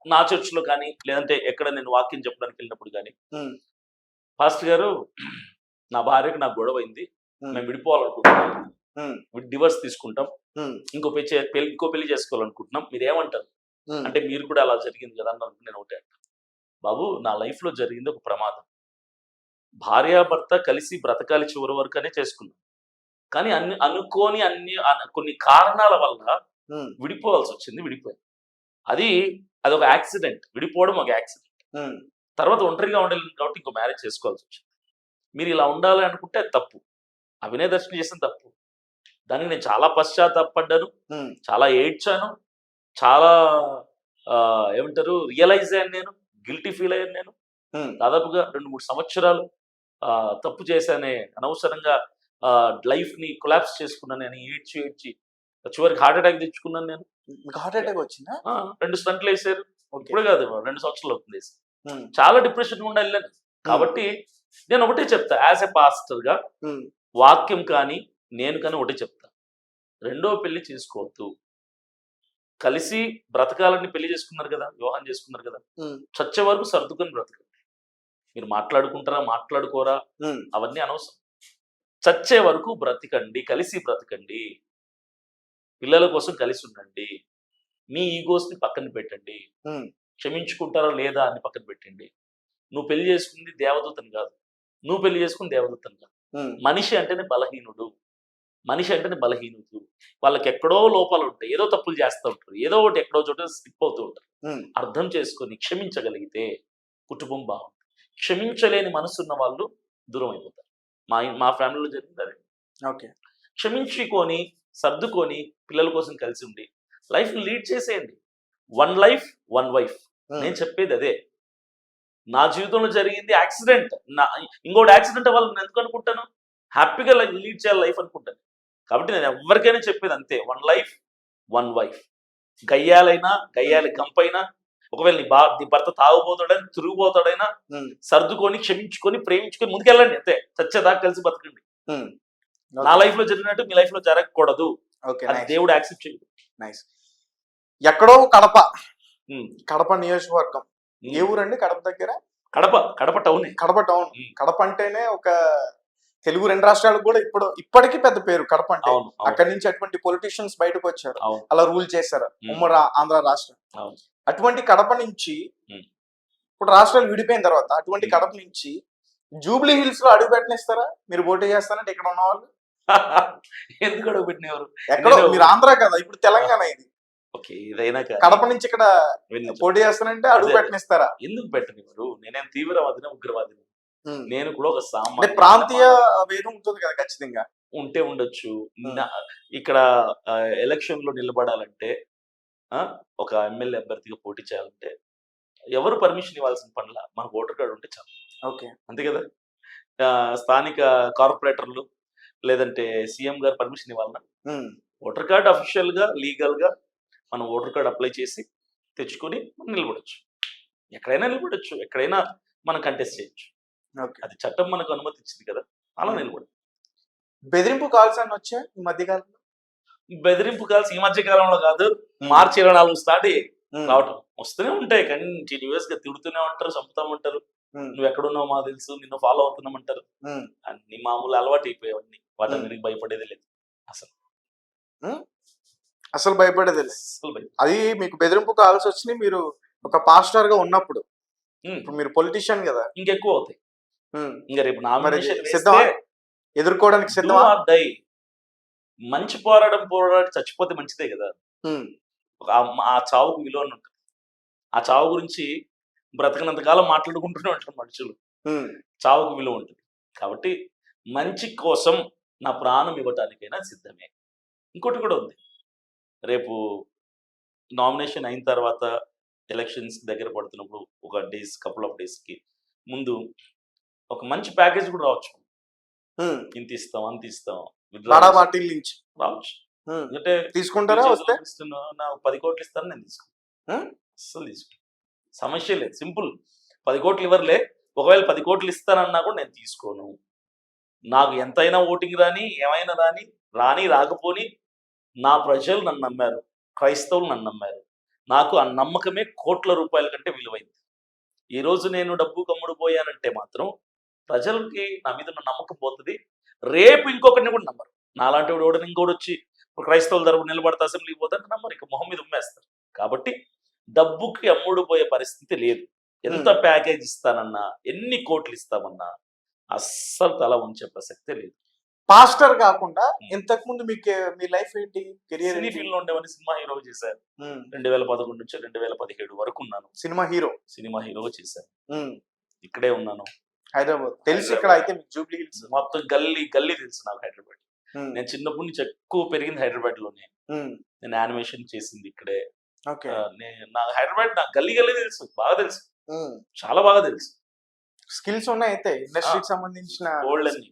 నా చర్చ్ లో కానీ లేదంటే ఎక్కడ నేను వాక్యం చెప్పడానికి వెళ్ళినప్పుడు కానీ, పాస్టర్ గారు నా భార్యకు నాకు గొడవ అయింది, మేము విడిపోవాలనుకుంటున్నాం, డివర్స్ తీసుకుంటాం, ఇంకో పెళ్లి చేసుకోవాలనుకుంటున్నాం, మీరేమంటారు అంటే, మీరు కూడా అలా జరిగింది కదా అన్న. నేను ఒకటే అంట, బాబు నా లైఫ్ లో జరిగింది ఒక ప్రమాదం. భార్యాభర్త కలిసి బ్రతకాలి చివరి వరకు అనే చేసుకున్నాం. కానీ అనుకోని కొన్ని కారణాల వల్ల విడిపోవాల్సి వచ్చింది, విడిపోయింది. అది ఒక యాక్సిడెంట్. విడిపోవడం ఒక యాక్సిడెంట్. తర్వాత ఒంటరిగా ఉండలేను కాబట్టి ఇంకో మ్యారేజ్ చేసుకోవాల్సి వచ్చింది. మీరు ఇలా ఉండాలి అనుకుంటే అది తప్పు. అభినయ దర్శనం చేసిన తప్పు. దానికి నేను చాలా పశ్చాత్తాపడ్డాను, చాలా ఏడ్చాను, చాలా ఏమంటారు రియలైజ్ అయ్యాను, నేను గిల్టీ ఫీల్ అయ్యాను. నేను దాదాపుగా 2-3 సంవత్సరాలు తప్పు చేశానే, అనవసరంగా లైఫ్ ని కొలాప్స్ చేసుకున్నాను నేను. ఏడ్చి చివరికి హార్ట్ అటాక్ తెచ్చుకున్నాను నేను. హార్ట్ అటాక్ వచ్చిందా? 2 స్టంట్లు వేసారు. ఇప్పుడు కాదు, 2 సంవత్సరాలు అవుతుంది. చాలా డిప్రెషన్ గుండా వెళ్ళాను. కాబట్టి నేను ఒకటే చెప్తా, యాజ్ ఎ పాస్టర్ గా వాక్యం కానీ నేను కానీ ఒకటే చెప్తా, రెండో పెళ్లి చేసుకోవద్దు. కలిసి బ్రతకాలని పెళ్లి చేసుకున్నారు కదా, వివాహం చేసుకున్నారు కదా, చచ్చే వరకు సర్దుకొని బ్రతకండి. మీరు మాట్లాడుకుంటారా మాట్లాడుకోరా అవన్నీ అనవసరం. చచ్చే వరకు బ్రతకండి, కలిసి బ్రతకండి, పిల్లల కోసం కలిసి ఉండండి. మీ ఈగోస్ ని పక్కన పెట్టండి. క్షమించుకుంటారా లేదా అని పక్కన పెట్టండి. నువ్వు పెళ్లి చేసుకుంది దేవదూతని కాదు, నువ్వు పెళ్లి చేసుకుని దేవదత్తంగా. మనిషి అంటేనే బలహీనుడు, మనిషి అంటేనే బలహీనుడు. వాళ్ళకి ఎక్కడో లోపాలు ఉంటాయి, ఏదో తప్పులు చేస్తూ ఉంటారు, ఏదో ఒకటి ఎక్కడో చోట స్లిప్ అవుతూ ఉంటారు. అర్థం చేసుకొని క్షమించగలిగితే కుటుంబం బాగుంటుంది. క్షమించలేని మనసున్న వాళ్ళు దూరం అయిపోతారు. మా ఫ్యామిలీలో జరిగింది అదే. ఓకే, క్షమించుకొని సర్దుకొని పిల్లల కోసం కలిసి ఉండి లైఫ్ లీడ్ చేసేయండి. 1 లైఫ్ 1 వైఫ్. నేను చెప్పేది అదే. నా జీవితంలో జరిగింది యాక్సిడెంట్, ఇంకోటి యాక్సిడెంట్ అవ్వాలని నేను ఎందుకు అనుకుంటాను? హ్యాపీగా లీడ్ చేయాలి లైఫ్ అనుకుంటాను. కాబట్టి నేను ఎవరికైనా చెప్పేది అంతే, 1 లైఫ్ 1 వైఫ్. గయ్యాలి గంపైనా, ఒకవేళ నీ భర్త తాగుపోతాడైనా తిరిగిపోతాడైనా సర్దుకొని క్షమించుకొని ప్రేమించుకొని ముందుకెళ్ళండి అంతే. చచ్చేదాకా కలిసి బతకండి. నా లైఫ్ లో జరిగినట్టు మీ లైఫ్ లో జరగకూడదు. అది దేవుడు యాక్సెప్ట్ చేయదు. నైస్. ఎక్కడో కడప నియోజకవర్గం. ఏ ఊరండి? కడప దగ్గర కడప టౌన్. కడప అంటేనే ఒక తెలుగు 2 రాష్ట్రాలకు కూడా ఇప్పటికీ పెద్ద పేరు కడప అంటే. అక్కడి నుంచి అటువంటి పొలిటీషియన్స్ బయటకు వచ్చారు, అలా రూల్ చేశారు ఉమ్మడి ఆంధ్ర రాష్ట్రం. అటువంటి కడప నుంచి ఇప్పుడు రాష్ట్రాలు విడిపోయిన తర్వాత అటువంటి కడప నుంచి జూబ్లీ హిల్స్ లో అడుగు పెట్టనిస్తారా? మీరు పోటీ చేస్తారంటే ఇక్కడ ఉన్న వాళ్ళు ఎందుకు అడుగు పెట్టినవారు? ఎక్కడో మీరు ఆంధ్ర కదా, ఇప్పుడు తెలంగాణ ఇది. ఏదైనా కడప నుంచి ఇక్కడ పోటీ చేస్తానంటే అడుగు పెట్టనిస్తారా? ఎందుకు పెట్టనివ్వరు? నేనేం తీవ్రవాదిని ఉగ్రవాదిని? నేను కూడా ఒక ప్రాంతీయ వేదం ఉంటుంది కదా, ఖచ్చితంగా ఉంటే ఉండొచ్చు. ఇక్కడ ఎలక్షన్ లో నిలబడాలంటే, ఒక ఎమ్మెల్యే అభ్యర్థిగా పోటీ చేయాలంటే ఎవరు పర్మిషన్ ఇవ్వాల్సిన పనుల, మనకు ఓటర్ కార్డు ఉంటే చాలు. ఓకే, అంతే కదా. స్థానిక కార్పొరేటర్లు లేదంటే సీఎం గారు పర్మిషన్ ఇవ్వాలన్నా, ఓటర్ కార్డు అఫీషియల్ గా లీగల్ గా మనం ఓటర్ కార్డు అప్లై చేసి తెచ్చుకొని మనం నిలబడచ్చు. ఎక్కడైనా నిలబడచ్చు, ఎక్కడైనా మనం కంటెస్ట్ చేయొచ్చు. అది చట్టం మనకు అనుమతి ఇచ్చింది కదా, అలా నిలబడు. బెదిరింపు కాల్స్ అని వచ్చా ఈ మధ్య కాలంలో? బెదిరింపు కాల్స్ ఈ మధ్య కాలంలో కాదు, మార్చి 24 స్టార్ట్ రావటం వస్తూనే ఉంటాయి. కంటిన్యూస్ గా తిడుతూనే ఉంటారు, చంపుతా ఉంటారు. నువ్వు ఎక్కడున్నావు మాకు తెలుసు, నిన్ను ఫాలో అవుతున్నామంటారు. అన్ని మామూలు అలవాటు అయిపోయావన్నీ. వాటన్నిటికి భయపడేది లేదు అసలు భయపడేది లేదు. అది మీకు బెదిరింపు కాల్స్ వచ్చినాయి మీరు ఒక పాస్టర్ గా ఉన్నప్పుడు. ఇప్పుడు మీరు పొలిటీషియన్ కదా, ఇంకెక్కువ అవుతాయి. ఇంకా రేపు సిద్ధమా? ఎదుర్కోవడానికి సిద్ధమా? మంచి పోరాడి చచ్చిపోతే మంచిదే కదా. ఆ చావుకు విలువ ఉంటుంది. ఆ చావు గురించి బ్రతకనంతకాలం మాట్లాడుకుంటూనే ఉంటారు మనుషులు. చావుకు విలువ ఉంటుంది. కాబట్టి మంచి కోసం నా ప్రాణం ఇవ్వటానికైనా సిద్ధమే. ఇంకోటి కూడా ఉంది, రేపు నామినేషన్ అయిన తర్వాత ఎలక్షన్స్ దగ్గర పడుతున్నప్పుడు ఒక కపుల్ ఆఫ్ డేస్కి ముందు ఒక మంచి ప్యాకేజ్ కూడా రావచ్చు. ఇంత ఇస్తాం అంత ఇస్తాం పార్టీల నుంచి రావచ్చు. అంటే తీసుకుంటారా? వస్తే నాకు 10 కోట్లు ఇస్తాను, నేను తీసుకుంటాను. అస్సలు తీసుకుంటాను, సమస్య లేదు. సింపుల్. 10 కోట్లు ఇవ్వరులే, ఒకవేళ 10 కోట్లు ఇస్తానన్నా కూడా నేను తీసుకోను. నాకు ఎంతైనా ఓటింగ్ ఏమైనా రాకపోని నా ప్రజలు నన్ను నమ్మారు, క్రైస్తవులు నన్ను నమ్మారు. నాకు ఆ నమ్మకమే కోట్ల రూపాయల కంటే విలువైంది. ఈరోజు నేను డబ్బు కమ్ముడు పోయానంటే మాత్రం ప్రజలకి నా మీద ఉన్న నమ్మకం పోతుంది. రేపు ఇంకొకరిని కూడా నమ్మరు. నాలాంటి వాడు ఇంకోటి వచ్చి క్రైస్తవుల తరపు నిలబడతా అసెంబ్లీకి పోతారంటే నమ్మరు, ఇక మొహం మీద ఉమ్మేస్తారు. కాబట్టి డబ్బుకి అమ్ముడు పోయే పరిస్థితి లేదు. ఎంత ప్యాకేజ్ ఇస్తానన్నా, ఎన్ని కోట్లు ఇస్తామన్నా అస్సలు తల ఉంచే ప్రసక్తే లేదు. పాస్టర్ కాకుండా ఇంతకు ముందు మీకు మీ లైఫ్ ఏంటి? కెరియర్ ఫీల్డ్ లో ఉండేవని సినిమా హీరో చేశారు. 2011 నుంచి 2017 వరకు ఉన్నాను. సినిమా హీరో చేశాను. ఇక్కడే ఉన్నాను, హైదరాబాద్. తెలుసు ఇక్కడ అయితే జూబ్లీ హిల్స్ మొత్తం గల్లీ తెలుసు నాకు. హైదరాబాద్ నేను చిన్నప్పటి నుంచి ఎక్కువ పెరిగింది హైదరాబాద్ లోనే. నేను యానిమేషన్ చేసింది ఇక్కడే. నాకు హైదరాబాద్ నాకు గల్లీ తెలుసు, బాగా తెలుసు, చాలా బాగా తెలుసు. స్కిల్స్ ఉన్నాయి అయితే ఇండస్ట్రీకి సంబంధించిన గోల్డ్ అన్ని.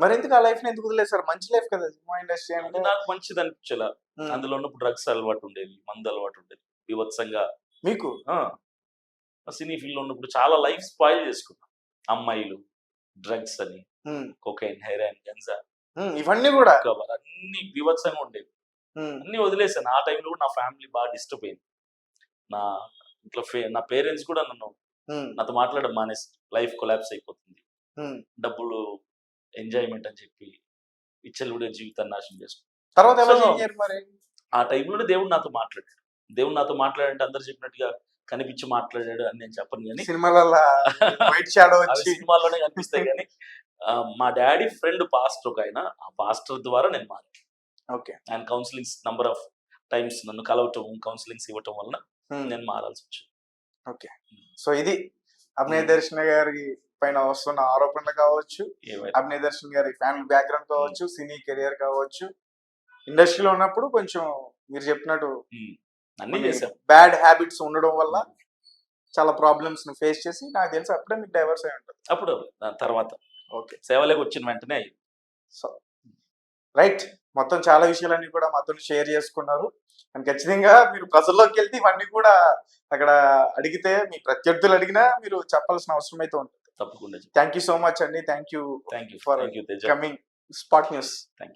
మరి ఎందుకు ఆ లైఫ్ ని ఎందుకు వదిలేసారు? మంచి లైఫ్ కదా సినిమా ఇండస్ట్రీ అంటే. నాకు మంచిది అనిపించలా. అందులో ఉన్నప్పుడు డ్రగ్స్ అలవాటు ఉండేది, మందు అలవాటు ఉండేది వివత్సంగా. మీకు సినీ ఫీల్డ్ లో ఉన్నప్పుడు చాలా లైఫ్ స్పాయిల్ చేసుకున్నా. అమ్మాయిలు, డ్రగ్స్ అని, కొకైన్, హెరాయిన్, గంజా, ఇవన్నీ కూడా అన్ని వివత్సంగా ఉండేవి. అన్ని వదిలేసాను. ఆ టైంలో కూడా నా ఫ్యామిలీ బాగా డిస్టర్బ్ అయింది. నా ఇంట్లో నా పేరెంట్స్ కూడా నాతో మాట్లాడడం మానేసి, లైఫ్ కొలాప్స్ అయిపోతుంది, డబ్బులు ఎంజాయ్మెంట్ అని చెప్పి విచ్చలవిడిగా జీవితాన్ని నాశనం చేసుకున్నాను. తర్వాత ఆ టైంలోనే దేవుడు నాతో మాట్లాడాడు. దేవుడు నాతో మాట్లాడంటే అందరు చెప్పినట్టుగా కనిపించి మాట్లాడాడు అని నేను చెప్పను కానీ సినిమాలలో వైట్ షాడో అవి వచ్చి సినిమాల్లోనే కనిపిస్తాయి కానీ మా డాడీ ఫ్రెండ్ పాస్టర్ ఒక ఆయన, ఆ పాస్టర్ ద్వారా నేను మారాను. ఓకే. ఆయన కౌన్సిలింగ్స్ నంబర్ ఆఫ్ టైమ్స్ నన్ను కలవటం, కౌన్సిలింగ్స్ ఇవ్వటం వలన నేను మారాల్సి వచ్చింది. ఓకే. సో ఇది అభినయ దర్శన్ గారి పైన వస్తున్న ఆరోపణలు కావచ్చు, ఏమైనా అభినయ దర్శన్ గారి ఫ్యామిలీ బ్యాక్గ్రౌండ్ కావచ్చు, సినీ కెరియర్ కావచ్చు, ఇండస్ట్రీలో ఉన్నప్పుడు కొంచెం మీరు చెప్పినట్టు అన్ని చేశాం. బ్యాడ్ హ్యాబిట్స్ ఉండడం వల్ల చాలా ప్రాబ్లమ్స్ ని ఫేస్ చేసి నాకు తెలిసి అప్పుడే మీకు డైవర్స్ అయి ఉంటుంది. అప్పుడు దాని తర్వాత ఓకే. సేవలోకి వచ్చిన వెంటనే అయ్యింది. సో రైట్, మొత్తం చాలా విషయాలన్నీ కూడా మాతో షేర్ చేసుకున్నారు. అండ్ ఖచ్చితంగా మీరు ప్రజల్లోకి వెళ్తే ఇవన్నీ కూడా అక్కడ అడిగితే మీ ప్రత్యర్థులు అడిగినా మీరు చెప్పాల్సిన అవసరం అయితే ఉంటుంది. తప్పకుండా థ్యాంక్ యూ సో మచ్ అండి. Thank you thank you for thank you Teja. Coming spot news. Thank you.